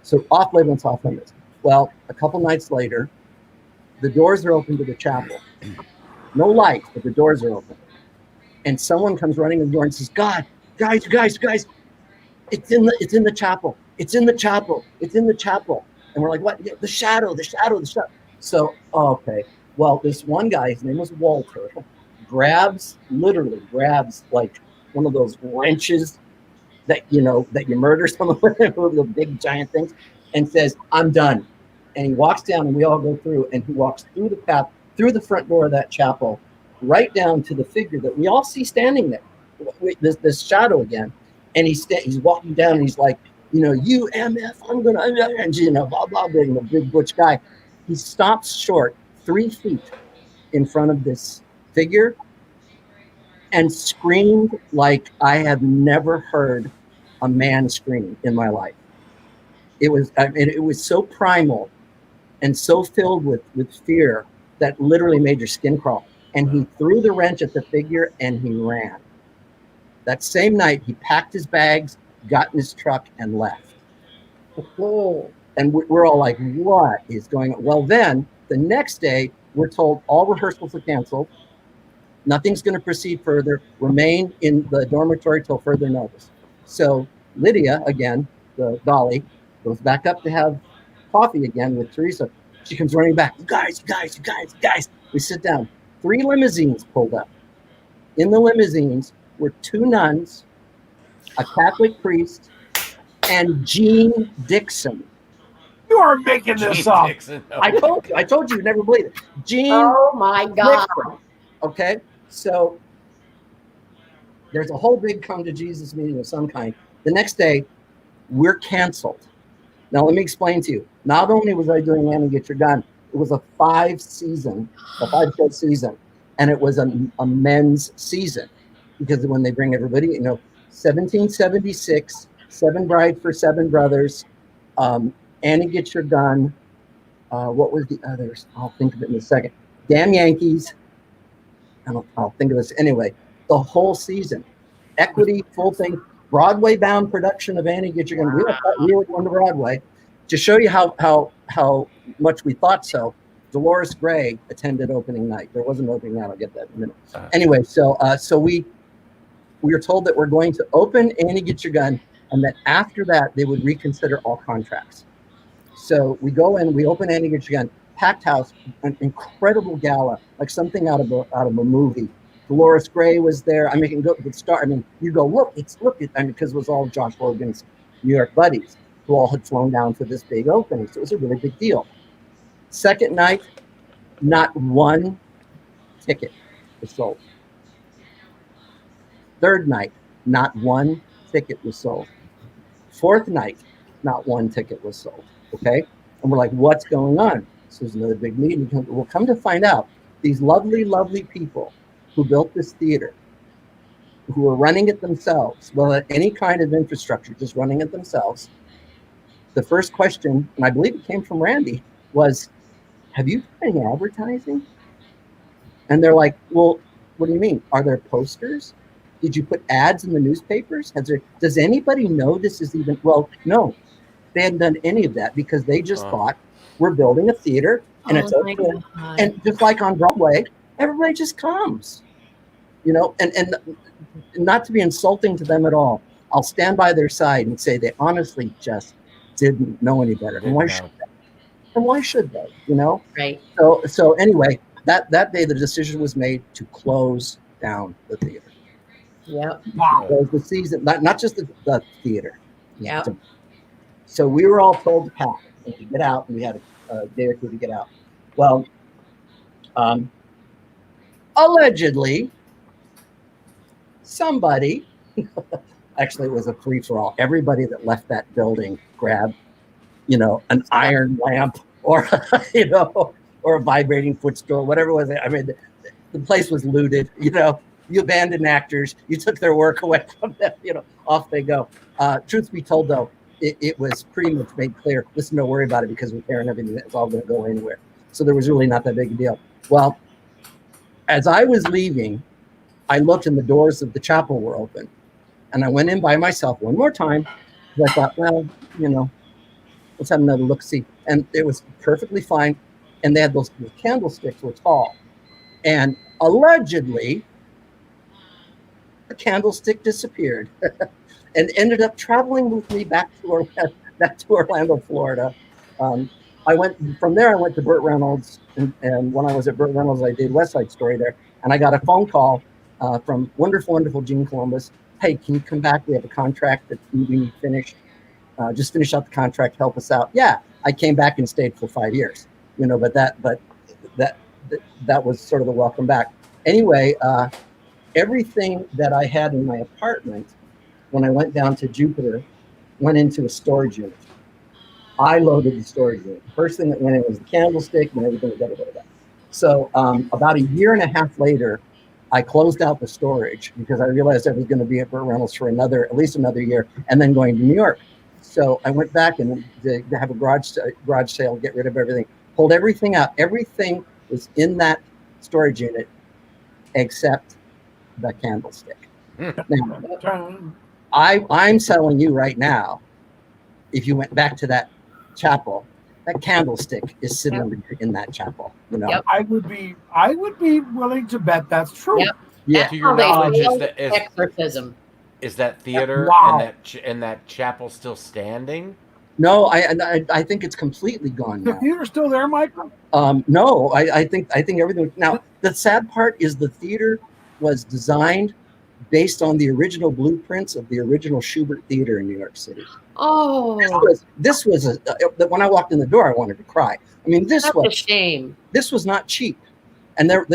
So off limits. Well, a couple nights later, the doors are open to the chapel. No light, but the doors are open. And someone comes running in the door and says, guys, it's in the chapel. It's in the chapel. And we're like, what? The shadow, the shadow, the shadow. So, okay. Well, this one guy, his name was Walter, literally grabs like one of those wrenches that that you murder someone with, the big giant things, and says, "I'm done." And he walks down, and we all go through, and he walks through the path, through the front door of that chapel, right down to the figure that we all see standing there, this shadow again. And he's walking down, and he's like, you MF, I'm gonna, and blah blah blah, a big butch guy. He stops short 3 feet in front of this figure and screamed like I have never heard a man scream in my life. It was so primal and so filled with fear that literally made your skin crawl. And he threw the wrench at the figure and he ran. That same night, he packed his bags, got in his truck, and left. Oh. And we're all like, what is going on? Well, then the next day, we're told all rehearsals are canceled. Nothing's going to proceed further. Remain in the dormitory till further notice. So Lydia, again, the dolly, goes back up to have coffee again with Teresa. She comes running back. You guys. We sit down. 3 limousines pulled up. In the limousines were 2 nuns, a Catholic priest, and Jean Dixon. You are making this up. Dixon. Oh, I told you, you'd never believe it. Jean Oh my God. Dixon. Okay, so there's a whole big come to Jesus meeting of some kind. The next day, we're canceled. Now, let me explain to you. Not only was I doing Annie Get Your Gun, it was a 5-show season, and it was a men's season, because when they bring everybody, 1776, 7 Bride for 7 Brothers, Annie Get Your Gun. What was the others? I'll think of it in a second. Damn Yankees. I'll think of this anyway. The whole season, equity, full thing, Broadway-bound production of Annie Get Your Gun. We were going to Broadway. To show you how much we thought so, Dolores Gray attended opening night. There wasn't opening night. I'll get that in a minute. Anyway, so we were told that we're going to open Annie Get Your Gun, and that after that they would reconsider all contracts. So we go in, we open Annie Get Your Gun, packed house, an incredible gala, like something out of a movie. Dolores Gray was there. I mean, you go, look, because it was all Josh Logan's New York buddies who all had flown down for this big opening. So it was a really big deal. Second night, not one ticket was sold. Third night, not one ticket was sold. Fourth night, not one ticket was sold. Okay? And we're like, what's going on? This was another big meeting. We'll come to find out, these lovely, lovely people who built this theater, who were running it themselves, well, any kind of infrastructure, just running it themselves. The first question, and I believe it came from Randy, was, have you done any advertising? And they're like, well, what do you mean? Are there posters? Did you put ads in the newspapers? Does anybody know this is even, well, no. They hadn't done any of that because they just thought, we're building a theater and it's open. And just like on Broadway, everybody just comes, and not to be insulting to them at all. I'll stand by their side and say they honestly just didn't know any better. And why should they? Right. So anyway, that day the decision was made to close down the theater. Yeah. Wow. Close the season, not just the theater. Yeah. So we were all told to pack and to get out, and we had a day or 2 to get out. Well, allegedly, somebody, actually it was a free-for-all, everybody that left that building grabbed, an iron lamp or, or a vibrating footstool, whatever it was. I mean, the place was looted, you abandoned actors, you took their work away from them, off they go. Truth be told, though, it was pretty much made clear, listen, don't worry about it because repair and everything, it's all going to go anywhere. So there was really not that big a deal. Well, as I was leaving, I looked and the doors of the chapel were open. And I went in by myself one more time because I thought, well, let's have another look-see. And it was perfectly fine. And they had the candlesticks were tall. And allegedly, the candlestick disappeared and ended up traveling with me back to Orlando, Florida. I went from there. I went to Burt Reynolds, and when I was at Burt Reynolds, I did West Side Story there, and I got a phone call from wonderful Gene Columbus. Hey, can you come back? We have a contract that we need finished. Just finish out the contract, help us out. Yeah, I came back and stayed for 5 years. But that was sort of the welcome back. Anyway, everything that I had in my apartment when I went down to Jupiter went into a storage unit. I loaded the storage unit. The first thing that went in was the candlestick and everything. So about a year and a half later, I closed out the storage because I realized I was going to be at Burt Reynolds for at least another year, and then going to New York. So I went back and to have a garage sale, get rid of everything, pulled everything out. Everything was in that storage unit except the candlestick. Now, I'm telling you right now, if you went back to that chapel, that candlestick is sitting in that chapel. Yep. I would be willing to bet that's true. Yep. Yeah. To your knowledge, exorcism. Is that theater and that chapel still standing? No, I think it's completely gone The now. theater's still there, Michael? No, I think everything. Now the sad part is the theater was designed based on the original blueprints of the original Schubert Theater in New York City. Oh, this was when I walked in the door, I wanted to cry. I mean, that's a shame. This was not cheap, and there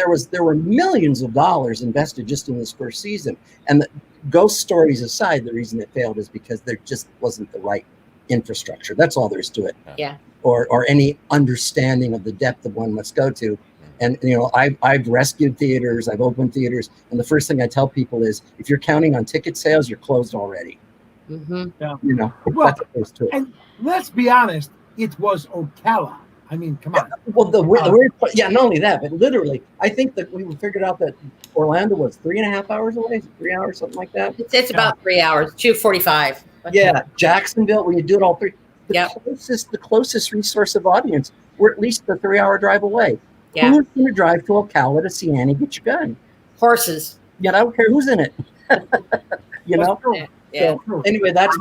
were millions of dollars invested just in this first season. And the ghost stories aside, the reason it failed is because there just wasn't the right infrastructure. That's all there is to it. Yeah. Or any understanding of the depth of one must go to. And I've rescued theaters, I've opened theaters, and the first thing I tell people is, if you're counting on ticket sales, you're closed already. Mm-hmm. Yeah. Well, that's what to it. And let's be honest, it was Ocala. I mean, come on. Well, the weird part, not only that, but literally, I think that we figured out that Orlando was 3.5 hours away, 3 hours, something like that. It's about 3 hours, 2:45. Yeah, Jacksonville, when you do it all three, the closest resource of audience, we're at least a 3-hour drive away. Yeah. Who's going to drive to Ocala to see Annie get your gun? Horses. I don't care who's in it. Yeah. So, anyway, that's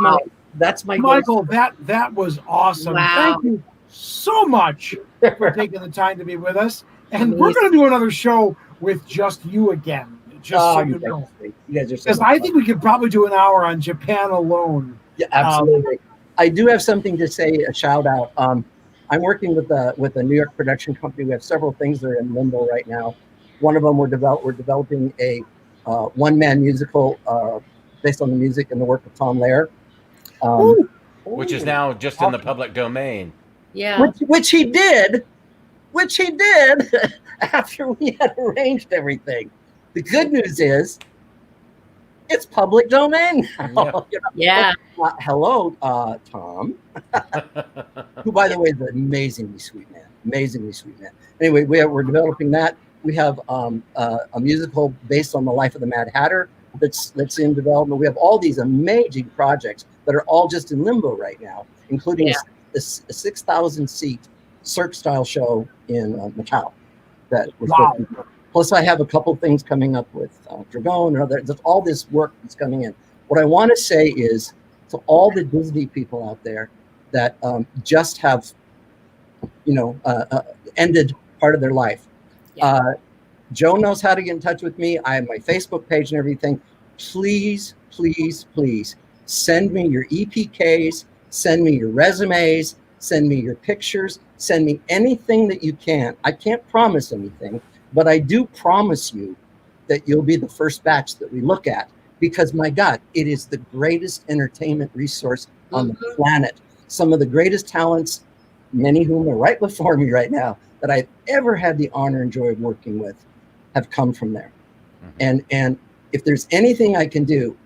my Michael. That was awesome. Wow. Thank you so much for taking the time to be with us. And we're going to do another show with just you again. Just so you know. You guys are because I think we could probably do an hour on Japan alone. Yeah, absolutely. I do have something to say, a shout out. I'm working with a New York production company. We have several things that are in limbo right now. One of them, we're developing a one-man musical based on the music and the work of Tom Lehrer, which is now just in the public domain. Yeah, which he did after we had arranged everything. The good news is, it's public domain now. Yeah. Hello, Tom, who, by the way, is an amazingly sweet man. Anyway, we're developing that. We have a musical based on the life of the Mad Hatter that's in development. We have all these amazing projects that are all just in limbo right now, including a 6,000-seat Cirque-style show in Macau. That was Plus, I have a couple things coming up with Dragon and other. There's all this work that's coming in. What I want to say is to all the Disney people out there that just have, ended part of their life. Yeah. Joe knows how to get in touch with me. I have my Facebook page and everything. Please, please, please send me your EPKs, send me your resumes, send me your pictures, send me anything that you can. I can't promise anything, but I do promise you that you'll be the first batch that we look at, because my God, it is the greatest entertainment resource on the planet. Some of the greatest talents, many of whom are right before me right now, that I've ever had the honor and joy of working with, have come from there. And if there's anything I can do,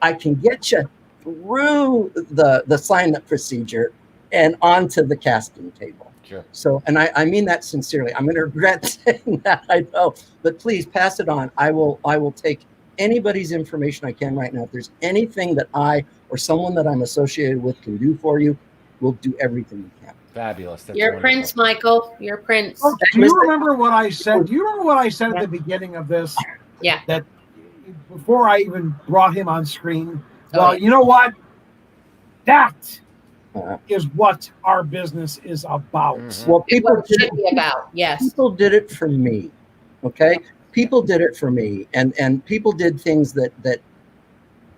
I can get you through the sign-up procedure and onto the casting table. Sure. So, and I mean that sincerely. I'm going to regret saying that, I know, but please pass it on. I will take anybody's information I can right now. If there's anything that I or someone that I'm associated with can do for you, we'll do everything we can. Fabulous. That's You're wonderful. Prince, Michael. You're Prince. Oh, do you remember what I said? Do you remember what I said at the beginning of this? Yeah. That before I even brought him on screen. Well, you know what? That is what our business is about. Well, people What it should be about. Yes. People did it for me. Okay, people did it for me, and people did things that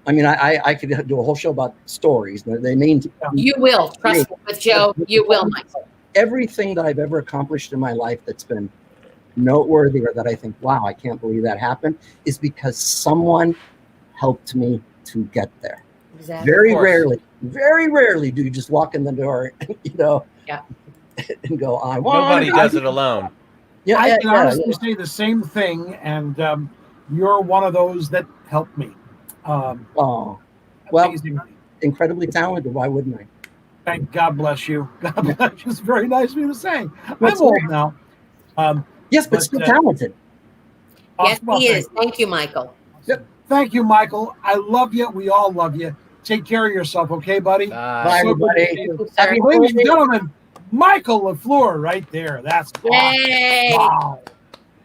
I mean, I could do a whole show about stories. They mean You will. Trust me with Joe. You will, Michael. Everything that I've ever accomplished in my life that's been noteworthy or that I think, wow, I can't believe that happened, is because someone helped me to get there. Exactly. Very rarely do you just walk in the door, Yeah. and go, I want. Nobody does it alone. Yeah, I can honestly say the same thing, and you're one of those that helped me. Oh, well, amazingly. Incredibly talented. Why wouldn't I? Thank God bless you. God bless you. It's very nice of you to say. What's I'm old now. Yes, but still talented. Yes, he is. Thank you, Michael. Yep. Thank you, Michael. I love you. We all love you. Take care of yourself, okay, buddy? Bye, everybody. Ladies and gentlemen, Michael LaFleur right there. That's Yay. wow.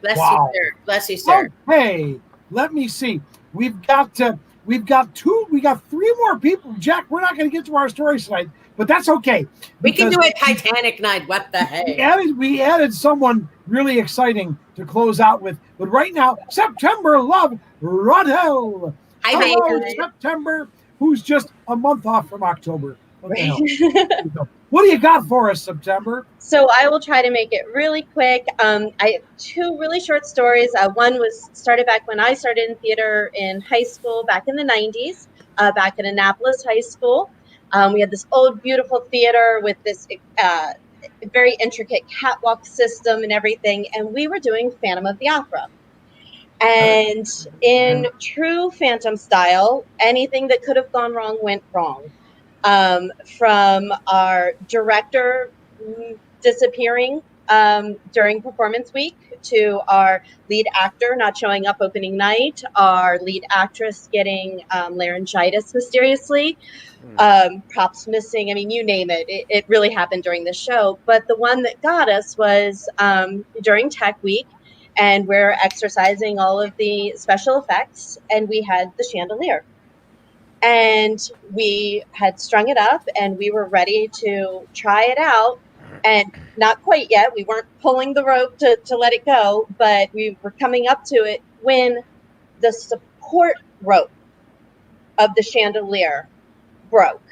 Bless Wow. you, sir. Bless you, sir. Okay, let me see. We've got three more people. Jack, we're not going to get to our stories tonight, but that's okay. We can do a Titanic night. What the heck? We added someone really exciting to close out with. But right now, September Love Rodell. Hi, Hello, baby. September, who's just a month off from October. What the hell? What do you got for us, September? So I will try to make it really quick. I have two really short stories. One was started back when I started in theater in high school back in the 90s, back at Annapolis High School. We had this old, beautiful theater with this very intricate catwalk system and everything, and we were doing Phantom of the Opera. And in true Phantom style, anything that could have gone wrong went wrong. From our director disappearing during performance week, to our lead actor not showing up opening night, our lead actress getting laryngitis mysteriously, props missing. I mean, you name it. It really happened during the show. But the one that got us was during Tech Week, and we're exercising all of the special effects, and we had the chandelier. And we had strung it up and we were ready to try it out, and not quite yet. We weren't pulling the rope to let it go, but we were coming up to it when the support rope of the chandelier broke,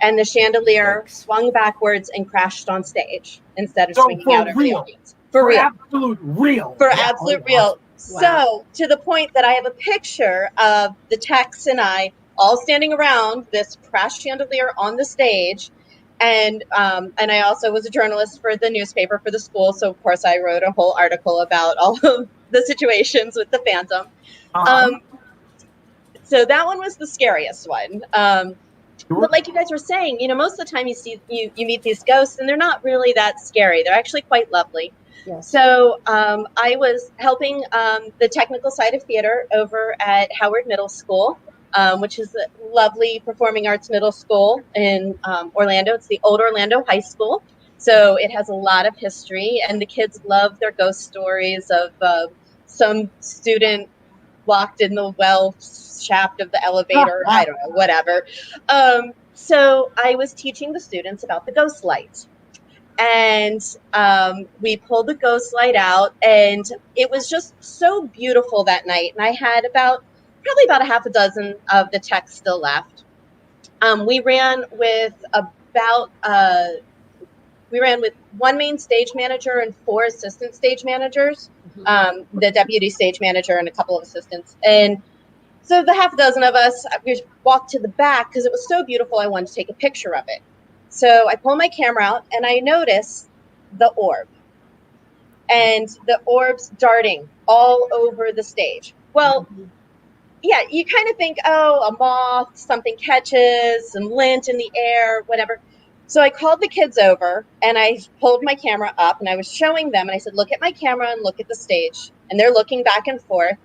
and the chandelier swung backwards and crashed on stage instead of swinging out over the audience. For real. Absolute real. For absolute real. Wow. So to the point that I have a picture of the techs and I all standing around this crashed chandelier on the stage. And I also was a journalist for the newspaper for the school. So, of course, I wrote a whole article about all of the situations with the Phantom. So that one was the scariest one. But like you guys were saying, most of the time you meet these ghosts and they're not really that scary. They're actually quite lovely. Yes. So I was helping the technical side of theater over at Howard Middle School, which is a lovely performing arts middle school in Orlando. It's the old Orlando High School. So it has a lot of history, and the kids love their ghost stories of some student locked in the well shaft of the elevator. I don't know, whatever. So I was teaching the students about the ghost light. And we pulled the ghost light out, and it was just so beautiful that night. And I had probably about a half a dozen of the techs still left. We ran with one main stage manager and 4 assistant stage managers, the deputy stage manager and a couple of assistants. And so the half a dozen of us, we walked to the back because it was so beautiful. I wanted to take a picture of it. So I pull my camera out and I notice the orb, and the orb's darting all over the stage. Well, yeah, you kind of think, oh, a moth, something catches, some lint in the air, whatever. So I called the kids over and I pulled my camera up and I was showing them, and I said, look at my camera and look at the stage. And they're looking back and forth,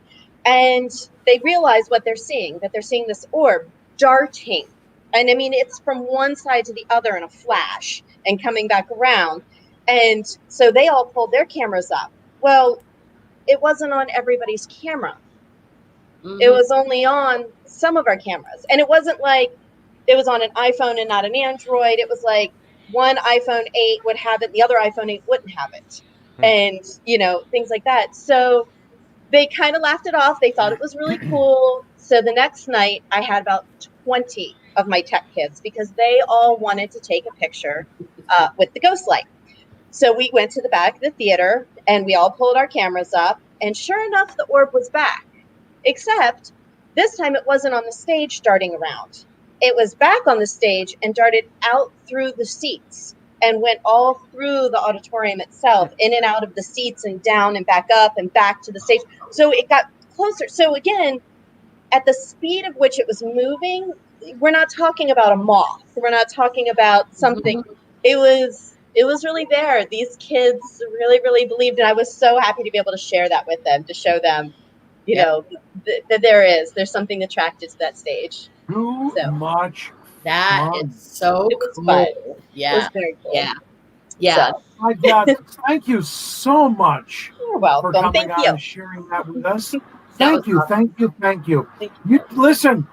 and they realize what they're seeing, that they're seeing this orb darting. And I mean, it's from one side to the other in a flash and coming back around. And so they all pulled their cameras up. Well, it wasn't on everybody's camera. It was only on some of our cameras. And it wasn't like it was on an iPhone and not an Android. It was like one iPhone 8 would have it, the other iPhone 8 wouldn't have it. And, things like that. So they kind of laughed it off. They thought it was really cool. So the next night, I had about 20 of my tech kids because they all wanted to take a picture with the ghost light. So we went to the back of the theater and we all pulled our cameras up. And sure enough, the orb was back. Except this time it wasn't on the stage darting around. It was back on the stage and darted out through the seats and went all through the auditorium itself, in and out of the seats and down and back up and back to the stage. So it got closer. So again, at the speed of which it was moving, we're not talking about a moth. We're not talking about something. It was really there. These kids really, really believed, and I was so happy to be able to share that with them, to show them, that there's something attracted to that stage. Too much. That fun. is so It was cool. fun. Yeah. It was very cool. Yeah. So, My God, thank you so much you're for welcome. coming Thank on you. and sharing that with us. That Thank was you, awesome. thank you, thank you. Thank You listen.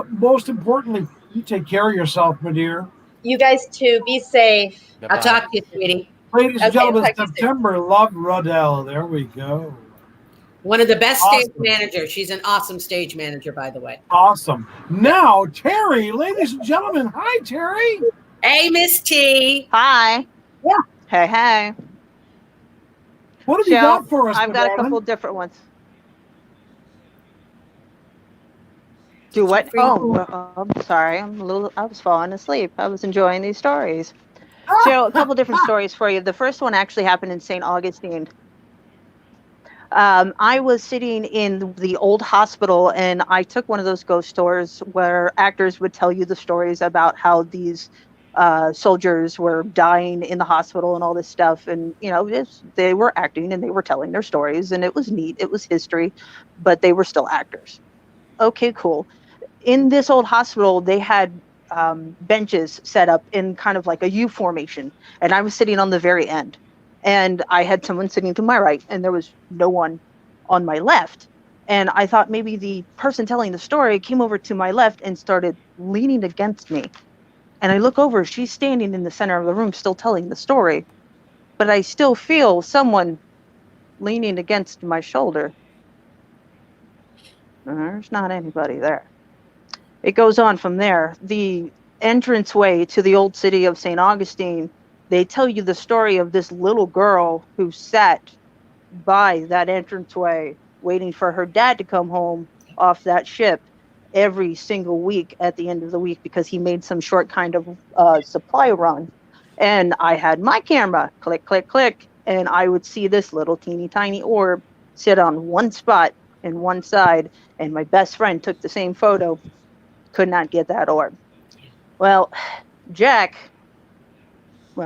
Most importantly, you take care of yourself, my dear. You guys too. Be safe. I'll talk to you, sweetie. Ladies and Okay, gentlemen, talk to you soon. September Love Rodell. There we go. One of the best stage Awesome. managers. She's an awesome stage manager, by the way. Awesome. Now, Terry, ladies and gentlemen, hi, Terry. Hey, Miss T. Hi. Yeah. Hey. What have you Shell, got for us, I've my got a darling? couple different ones. Do what? Free- I'm sorry. I was falling asleep. I was enjoying these stories. So a couple different stories for you. The first one actually happened in St. Augustine. I was sitting in the old hospital and I took one of those ghost tours where actors would tell you the stories about how these soldiers were dying in the hospital and all this stuff. And, they were acting and they were telling their stories and it was neat. It was history, but they were still actors. Okay, cool. In this old hospital, they had benches set up in kind of like a U formation. And I was sitting on the very end. And I had someone sitting to my right, and there was no one on my left. And I thought maybe the person telling the story came over to my left and started leaning against me. And I look over, she's standing in the center of the room, still telling the story. But I still feel someone leaning against my shoulder. There's not anybody there. It goes on from there. The entranceway to the old city of St. Augustine, they tell you the story of this little girl who sat by that entranceway waiting for her dad to come home off that ship every single week at the end of the week because he made some short kind of supply run. And I had my camera, click, click, click, and I would see this little teeny tiny orb sit on one spot in one side, and my best friend took the same photo. Could not get that orb. Well, Jack,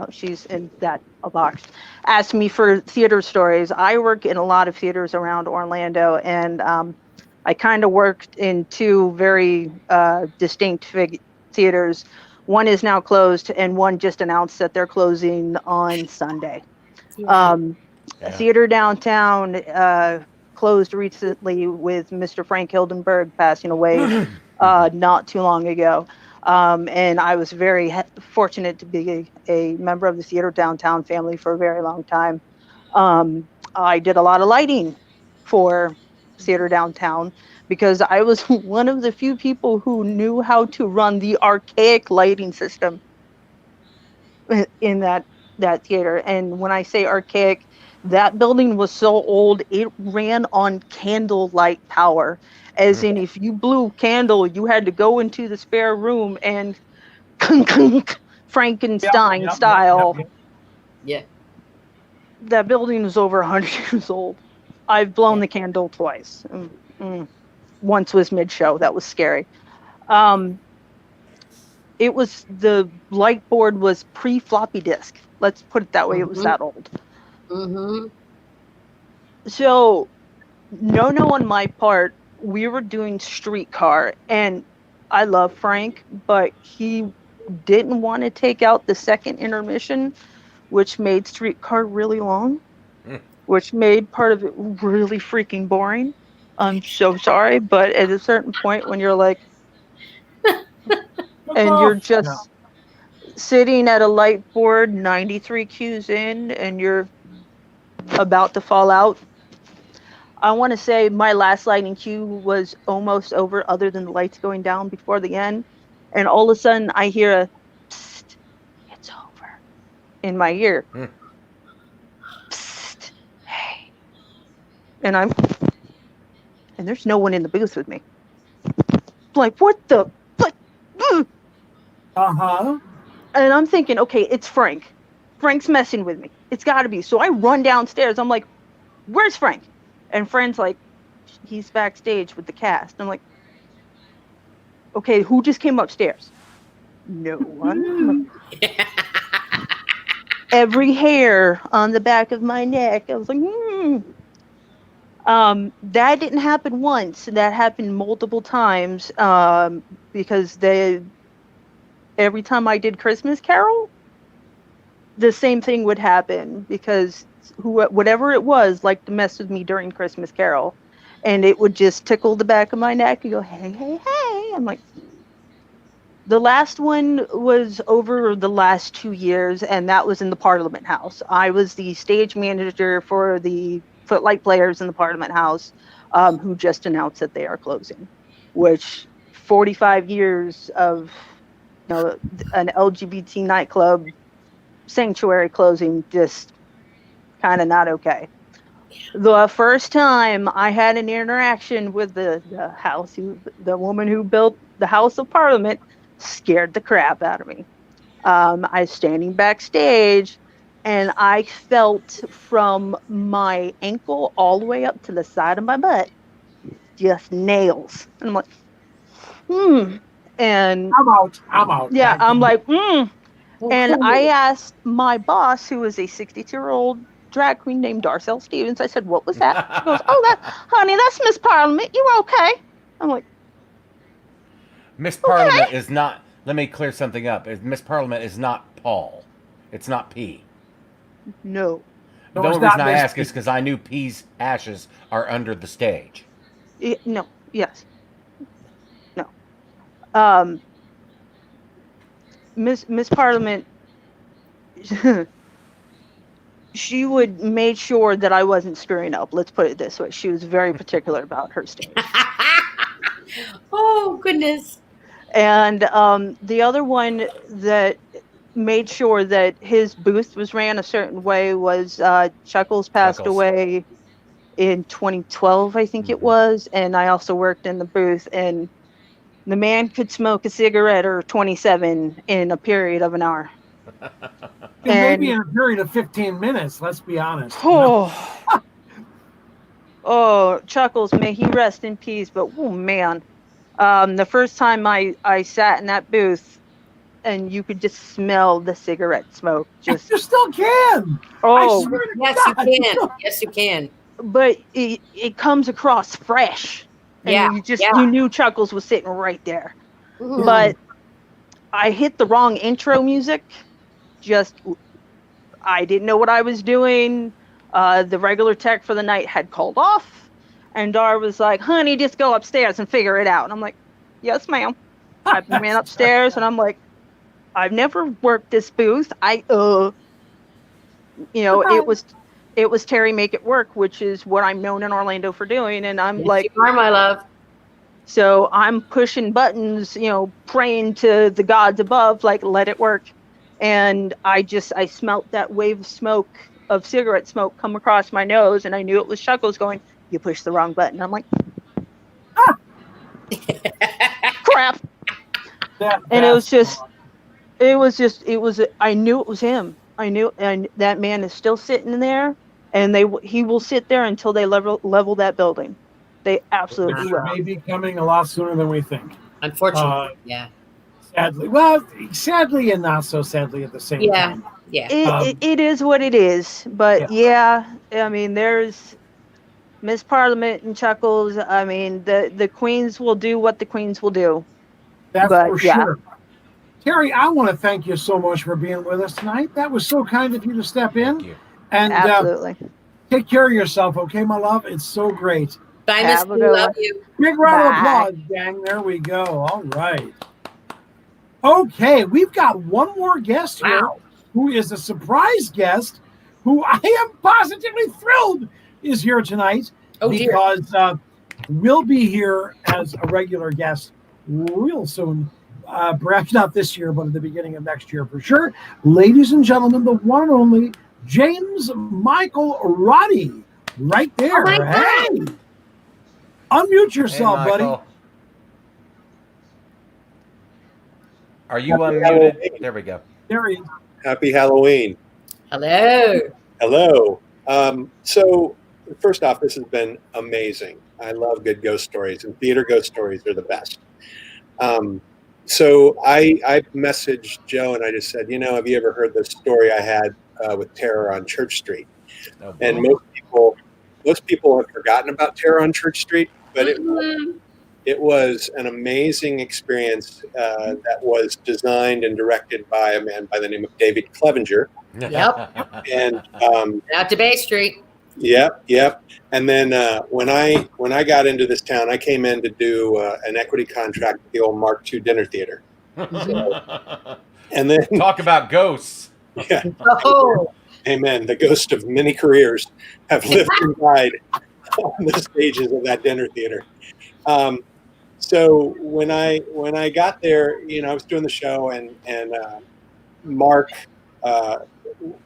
she's in that box, asked me for theater stories. I work in a lot of theaters around Orlando, and I kind of worked in two very distinct theaters. One is now closed, and one just announced that they're closing on Sunday. A theater downtown closed recently with Mr. Frank Hildenberg passing away not too long ago. And I was very fortunate to be a member of the Theater Downtown family for a very long time. I did a lot of lighting for Theater Downtown because I was one of the few people who knew how to run the archaic lighting system in that theater. And when I say archaic, that building was so old, it ran on candlelight power. As in, if you blew candle, you had to go into the spare room and Frankenstein style. Yeah. That building was over 100 years old. I've blown the candle twice. Once was mid-show. That was scary. It was, the light board was pre-floppy disk. Let's put it that way. It was that old. So, no, on my part, we were doing Streetcar, and I love Frank, but he didn't want to take out the second intermission, which made Streetcar really long, which made part of it really freaking boring. I'm so sorry, but at a certain point when you're like, and you're just Yeah. sitting at a light board 93 cues in, and you're about to fall out. I want to say my last lightning cue was almost over, other than the lights going down before the end. And all of a sudden, I hear a psst, it's over in my ear. Psst, hey. And there's no one in the booth with me. Like, what the? Like, Uh-huh. and I'm thinking, okay, it's Frank. Frank's messing with me. It's got to be. So I run downstairs. I'm like, where's Frank? And Frank's like, he's backstage with the cast. I'm like, okay, who just came upstairs? No one. Every hair on the back of my neck. I was like, that didn't happen once. That happened multiple times. Because every time I did Christmas Carol, the same thing would happen, because whatever it was liked to mess with me during Christmas Carol, and it would just tickle the back of my neck and go, hey, hey, hey. I'm like, the last one was over the last 2 years, and that was in the Parliament House. I was the stage manager for the Footlight Players in the Parliament House, who just announced that they are closing, which 45 years of an LGBT nightclub sanctuary closing, just kind of not okay. The first time I had an interaction with the woman who built the House of Parliament scared the crap out of me. I was standing backstage, and I felt from my ankle all the way up to the side of my butt just nails. And I'm like, and I'm out. yeah, I'm like, And I asked my boss, who was a 62-year-old drag queen named Darcel Stevens, I said, what was that? She goes, oh, honey, that's Miss Parliament. You okay? I'm like, Miss Parliament is not, let me clear something up. Miss Parliament is not Paul. It's not P. No. The only reason I ask is because I knew P's ashes are under the stage. No. Yes. No. Miss Parliament, she would make sure that I wasn't screwing up. Let's put it this way. She was very particular about her stage. Oh, goodness. And the other one that made sure that his booth was ran a certain way was Chuckles passed away in 2012, I think it was. And I also worked in the booth, and the man could smoke a cigarette or 27 in a period of an hour. And maybe in a period of 15 minutes, let's be honest. Oh, Chuckles, may he rest in peace. But, oh, man. The first time I sat in that booth, and you could just smell the cigarette smoke. You still can. Oh, yes, you can. Yes, you can. But it comes across fresh. And you knew Chuckles was sitting right there. Ooh. But I hit the wrong intro music. I didn't know what I was doing. The regular tech for the night had called off. And Dar was like, honey, just go upstairs and figure it out. And I'm like, yes, ma'am. I ran upstairs, and I'm like, I've never worked this booth. It was Terry Make It Work, which is what I'm known in Orlando for doing. And I'm like, you are, my love. So I'm pushing buttons, praying to the gods above, like, let it work. And I smelt that wave of cigarette smoke come across my nose, and I knew it was Chuckles going, you pushed the wrong button. I'm like, crap. And I knew it was him. I knew, and that man is still sitting there, and he will sit there until they level that building. They absolutely will. May be coming a lot sooner than we think. Unfortunately, yeah. Sadly and not so sadly at the same time. Yeah. It is what it is. But I mean, there's Miss Parliament and Chuckles. I mean, the queens will do what the queens will do. That's for sure. Terry, I want to thank you so much for being with us tonight. That was so kind of you to step in. Thank you. And absolutely. Take care of yourself, okay, my love? It's so great. Bye, Miss. We love you. Big round of applause, gang. There we go. All right. Okay, we've got one more guest here who is a surprise guest who I am positively thrilled is here tonight because will be here as a regular guest real soon. Perhaps not this year, but at the beginning of next year for sure. Ladies and gentlemen, the one and only James Michael Roddy, right there. Oh my hey, unmute yourself, Hey, buddy. Michael. Are you Happy unmuted? Halloween. There we go. There he is. Happy Halloween. Hello. Hello. So first off, this has been amazing. I love good ghost stories, and theater ghost stories are the best. So I messaged Joe and I just said, have you ever heard the story I had with Terror on Church Street? Oh, And boy. most people have forgotten about Terror on Church Street, but it was an amazing experience that was designed and directed by a man by the name of David Clevenger. Yep. And Out to Bay Street. Yep. And then when I got into this town, I came in to do an equity contract with the old Mark II Dinner Theater. And then Talk about ghosts. Yeah. Oh. Amen. The ghost of many careers have lived and died on the stages of that dinner theater. So when I got there, I was doing the show and Mark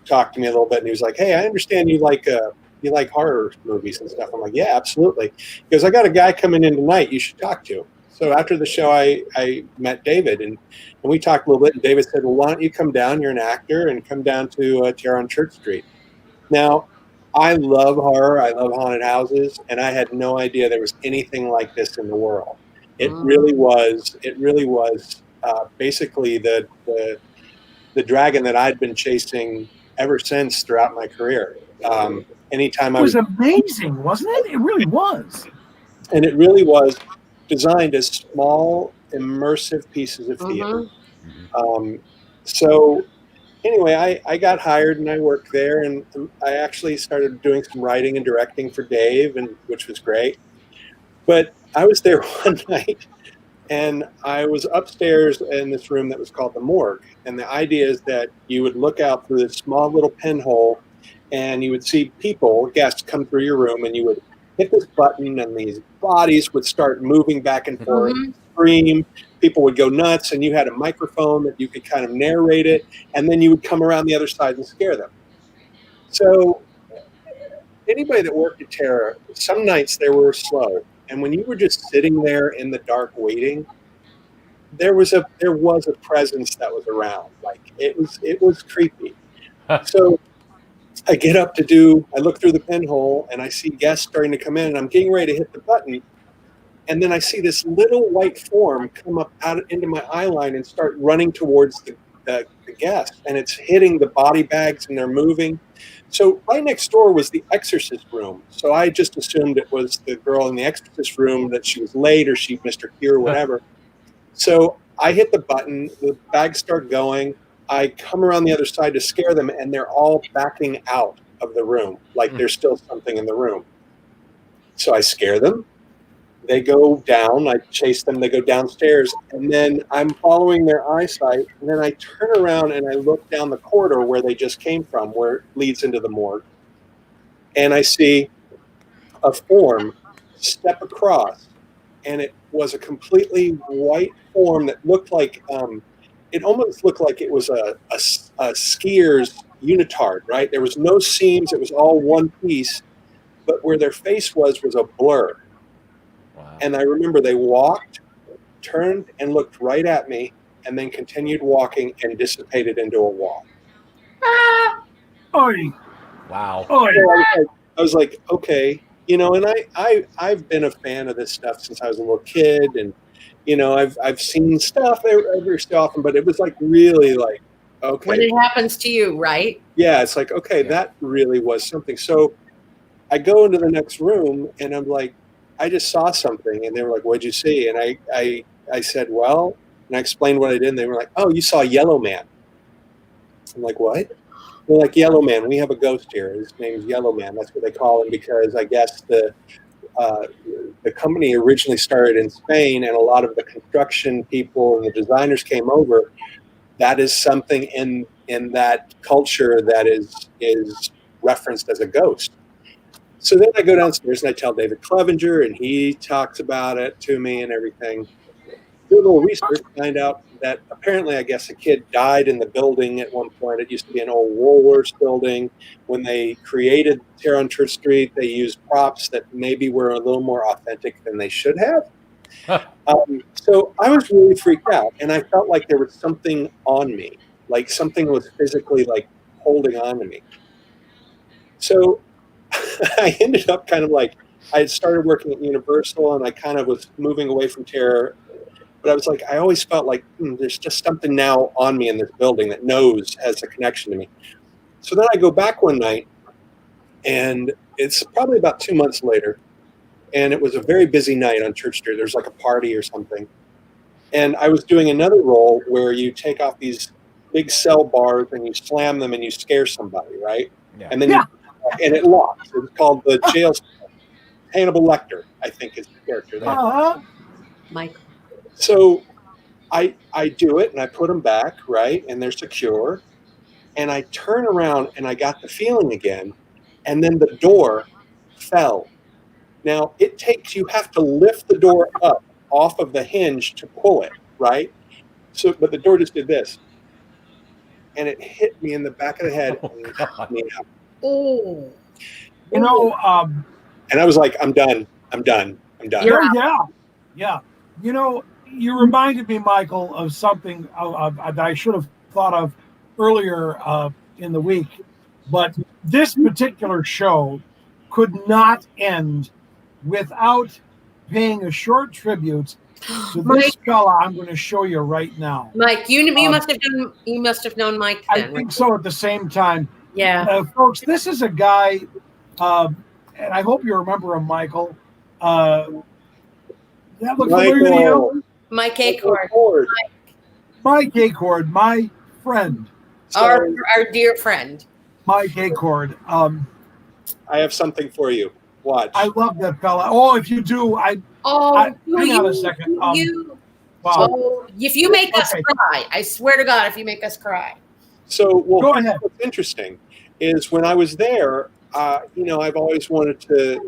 talked to me a little bit and he was like, "Hey, I understand you like horror movies and stuff." I'm like, "Yeah, absolutely." He goes, "I got a guy coming in tonight you should talk to." So after the show, I met David and we talked a little bit. And David said, "Well, why don't you come down? You're an actor, and come down to Terror on Church Street." Now, I love horror. I love haunted houses, and I had no idea there was anything like this in the world. It really was. It really was basically the dragon that I'd been chasing ever since throughout my career. Anytime It was amazing, wasn't it? It really was. And it really was designed as small, immersive pieces of theater. So anyway, I got hired and I worked there, and I actually started doing some writing and directing for Dave, which was great. But I was there one night, and I was upstairs in this room that was called the morgue. And the idea is that you would look out through this small little pinhole, and you would see people, guests, come through your room, and you would hit this button, and these bodies would start moving back and forth, scream. People would go nuts, and you had a microphone that you could kind of narrate it, and then you would come around the other side and scare them. So anybody that worked at Terra, some nights they were slow, and when you were just sitting there in the dark waiting, there was a presence that was around. Like it was creepy. So I get up I look through the pinhole and I see guests starting to come in, and I'm getting ready to hit the button. And then I see this little white form come up out into my eye line and start running towards the guest. And it's hitting the body bags and they're moving. So right next door was the exorcist room. So I just assumed it was the girl in the exorcist room, that she was late or she missed her cue or whatever. So I hit the button, the bags start going. I come around the other side to scare them, and they're all backing out of the room, like there's still something in the room. So I scare them. They go down. I chase them. They go downstairs, and then I'm following their eyesight. And then I turn around and I look down the corridor where they just came from, where it leads into the morgue. And I see a form step across, and it was a completely white form that looked like it almost looked like it was a skier's unitard, right? There was no seams. It was all one piece, but where their face was a blur. Wow. And I remember they walked, turned, and looked right at me, and then continued walking and dissipated into a wall. Wow. I was like, okay, and I've been a fan of this stuff since I was a little kid, and I've seen stuff every so often, but it was like really like, okay. When it happens to you, right? Yeah, it's like, okay, that really was something. So I go into the next room and I'm like, I just saw something, and they were like, "What'd you see?" And I said, "Well," and I explained what I did, and they were like, "Oh, you saw Yellow Man." I'm like, "What?" They're like, "Yellow Man. We have a ghost here. His name's Yellow Man. That's what they call him because I guess the company originally started in Spain, and a lot of the construction people and the designers came over. That is something in that culture that is referenced as a ghost. So then I go downstairs and I tell David Clevenger, and he talks about it to me and everything. Do a little research, find out that apparently, I guess, a kid died in the building at one point. It used to be an old Woolworths building. When they created Terror on Church Street, they used props that maybe were a little more authentic than they should have. So I was really freaked out, and I felt like there was something on me, like something was physically like holding on to me. So I ended up kind of like, I had started working at Universal, and I kind of was moving away from terror. But I was like, I always felt like there's just something now on me in this building that has a connection to me. So then I go back one night, and it's probably about 2 months later, and it was a very busy night on Church Street. There's like a party or something. And I was doing another role where you take off these big cell bars and you slam them and you scare somebody, right? Yeah. And then and it locks. It's called the jail cell. Hannibal Lecter, I think, is the character there. Michael. So I do it and I put them back, right? And they're secure. And I turn around and I got the feeling again. And then the door fell. Now you have to lift the door up off of the hinge to pull it, right? So, but the door just did this. And it hit me in the back of the head. And knocked me out. Oh. You know, and I was like, I'm done. Yeah. You know, you reminded me, Michael, of something that I should have thought of earlier in the week. But this particular show could not end without paying a short tribute to this fella I'm going to show you right now. Mike, you must have known Mike then. I think so at the same time. Yeah. Folks, this is a guy, and I hope you remember him, Michael. That looks familiar to you? Mike Acord. Mike Acord, my friend. Our dear friend. Mike Acord. I have something for you. Watch. I love that fella. Oh, if you do, hang on a second. Wow. If you make us cry, I swear to God, if you make us cry. So, go ahead. What's interesting is when I was there, I've always wanted to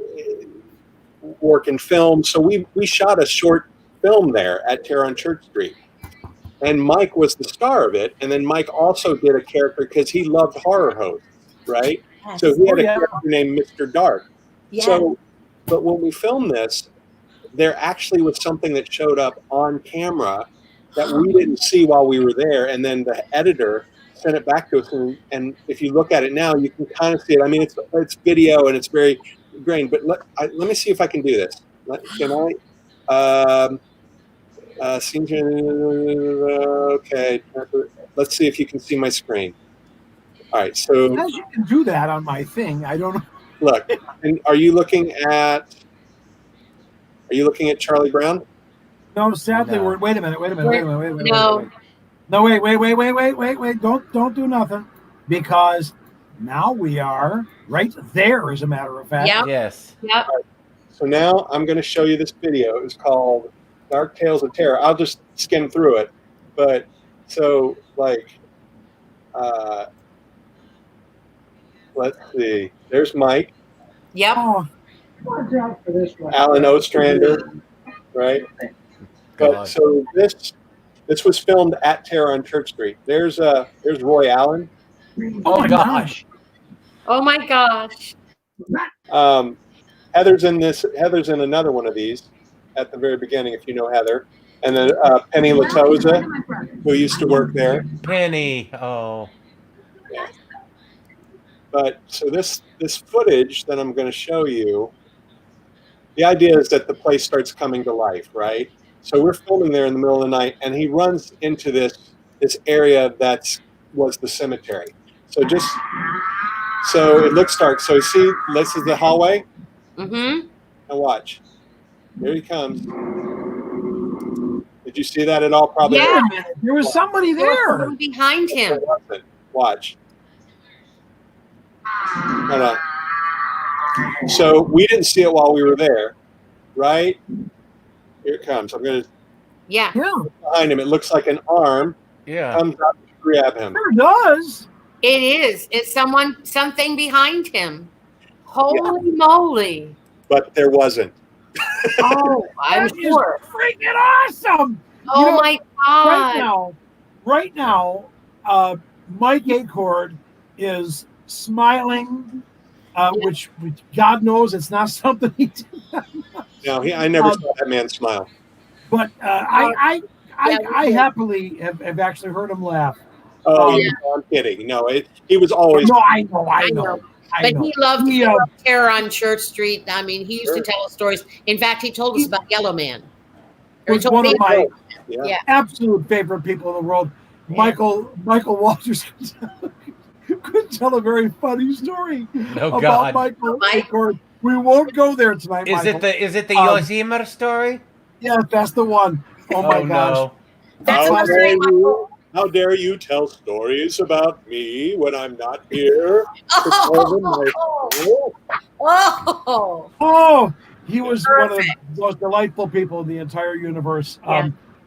work in film. So we shot a short film there at Terror on Church Street. And Mike was the star of it. And then Mike also did a character because he loved horror hosts, right? Yes. So he had a character named Mr. Dark. Yeah. So, but when we filmed this, there actually was something that showed up on camera that we didn't see while we were there. And then the editor sent it back to us. And if you look at it now, you can kind of see it. I mean, it's video and it's very grained, but let me see if I can do this. Can I? Okay. Let's see if you can see my screen. All right. So you can do that on my thing. I don't know. Look, and are you looking at Charlie Brown? No, sadly, No. Wait a minute. No. No, wait. Don't do nothing, because now we are right there, as a matter of fact. Yep. Yes. Yep. Right. So now I'm going to show you this video. It's called Dark Tales of Terror. I'll just skim through it. But so let's see. There's Mike. Yep. Oh. Alan Ostrander, right? But so this was filmed at Terror on Church Street. There's Roy Allen. Oh my gosh. Oh my gosh. Heather's in another one of these at the very beginning, if you know Heather. And then Penny Latoza, who used to work there. Penny. Oh. Yeah. But so this footage that I'm going to show you, the idea is that the place starts coming to life, right? So we're filming there in the middle of the night, and he runs into this area was the cemetery. So it looks dark. So you see, this is the hallway. Mm-hmm. Now watch. Here he comes. Did you see that at all? Probably. Yeah. There was somebody there. Someone behind him. Watch. Hold on. So we didn't see it while we were there, right? Here it comes. I'm going to Yeah. behind him. It looks like an arm comes out to grab him. Sure does. It is. It's something behind him. Holy moly. But there wasn't. Oh, I'm That is sure. freaking awesome. Oh my God. Right now, Mike Acord is smiling, which God knows it's not something he did. No, I never saw that man smile. But I happily have actually heard him laugh. Oh, I'm kidding. No, he was always. No, I know. But he loved Terror on Church Street. I mean, he used to tell us stories. In fact, he told us about Yellow Man. He's one of my Yeah. absolute favorite people in the world. Michael Walters could tell a very funny story about Michael Acord. We won't go there tonight. Is Michael. it the Yosemite story? Yeah, that's the one. Oh my gosh. No. How dare you tell stories about me when I'm not here? Oh, he was one of the most delightful people in the entire universe.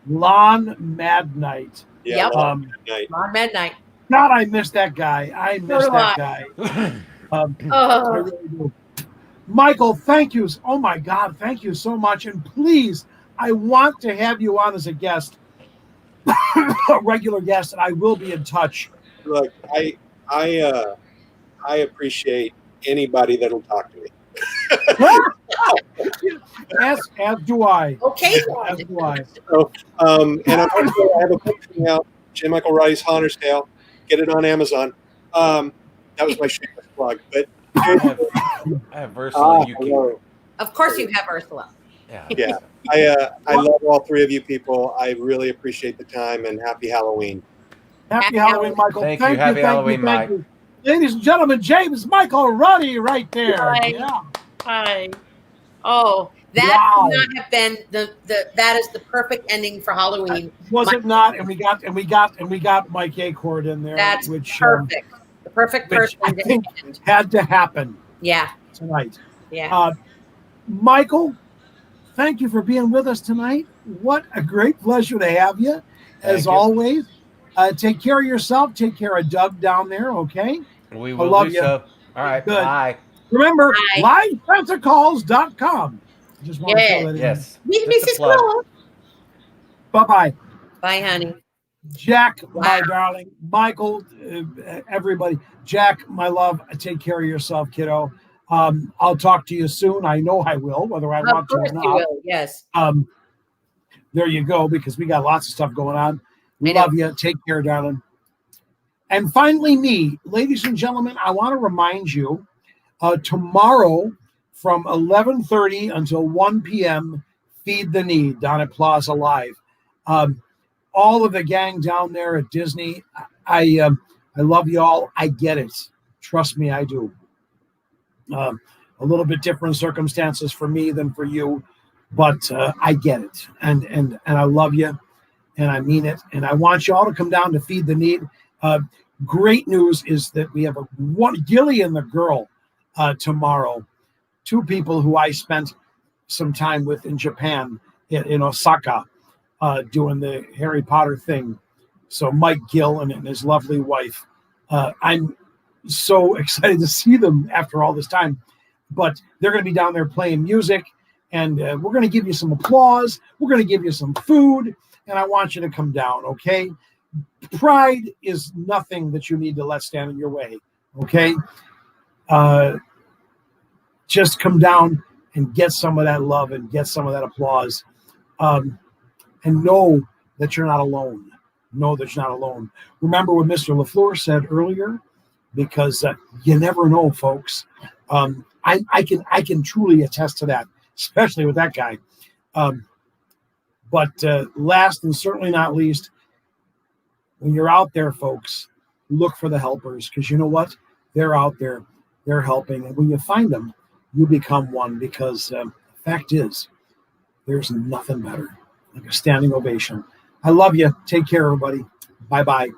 Lon Madnight. Yeah, Lon Madnight. God, I miss that guy. I miss that guy. I really do. Michael, thank you. Oh my God, thank you so much. And please, I want to have you on as a guest, a regular guest, and I will be in touch. Look, I appreciate anybody that'll talk to me. As do I. Okay. As do I. So, and I have a book coming out, J. Michael Rice, Haunter's Tale. Get it on Amazon. That was my shameless plug. But I have Ursula. Of course, you have Ursula. Yeah. I love all three of you people. I really appreciate the time, and happy Halloween. Happy Halloween, Michael. Thank you. Happy Halloween, Mike. Ladies and gentlemen, James Michael Ruddy right there. Hi. Yeah. Hi. Oh, that would not have been that is the perfect ending for Halloween. Was it not? And we got Mike Acord in there. That's which, perfect. The perfect person I think had to happen. Yeah. Tonight. Yeah. Michael, thank you for being with us tonight. What a great pleasure to have you, as always. Take care of yourself. Take care of Doug down there, okay? We will do so. All right. Good. Bye. Remember, livesensacalls.com. Just want to throw that in. Yes. Mrs. Claus. Bye-bye. Bye, honey. Jack, my darling. Michael, everybody. Jack, my love, take care of yourself, kiddo. I'll talk to you soon. I know I will, whether I want to or not. You will. Yes. There you go, because we got lots of stuff going on. We love you. Take care, darling. And finally, me, ladies and gentlemen, I want to remind you, tomorrow from 11:30 until 1 p.m., Feed the Need down at Plaza Live. All of the gang down there at Disney, I love you all. I get it. Trust me, I do. A little bit different circumstances for me than for you, but I get it. And I love you, and I mean it. And I want you all to come down to Feed the Need. Great news is that we have Gilly and the girl tomorrow. Two people who I spent some time with in Japan, in Osaka, doing the Harry Potter thing. So Mike Gill and his lovely wife. I'm so excited to see them after all this time. But they're going to be down there playing music, and we're going to give you some applause. We're going to give you some food, and I want you to come down, okay? Pride is nothing that you need to let stand in your way, okay? Just come down and get some of that love and get some of that applause. And know that you're not alone. Know that you're not alone. Remember what Mr. LaFleur said earlier, because you never know, folks. I can truly attest to that, especially with that guy. But last and certainly not least, when you're out there, folks, look for the helpers, because you know what? They're out there. They're helping. And when you find them, you become one, because the fact is, there's nothing better like a standing ovation. I love you. Take care, everybody. Bye-bye.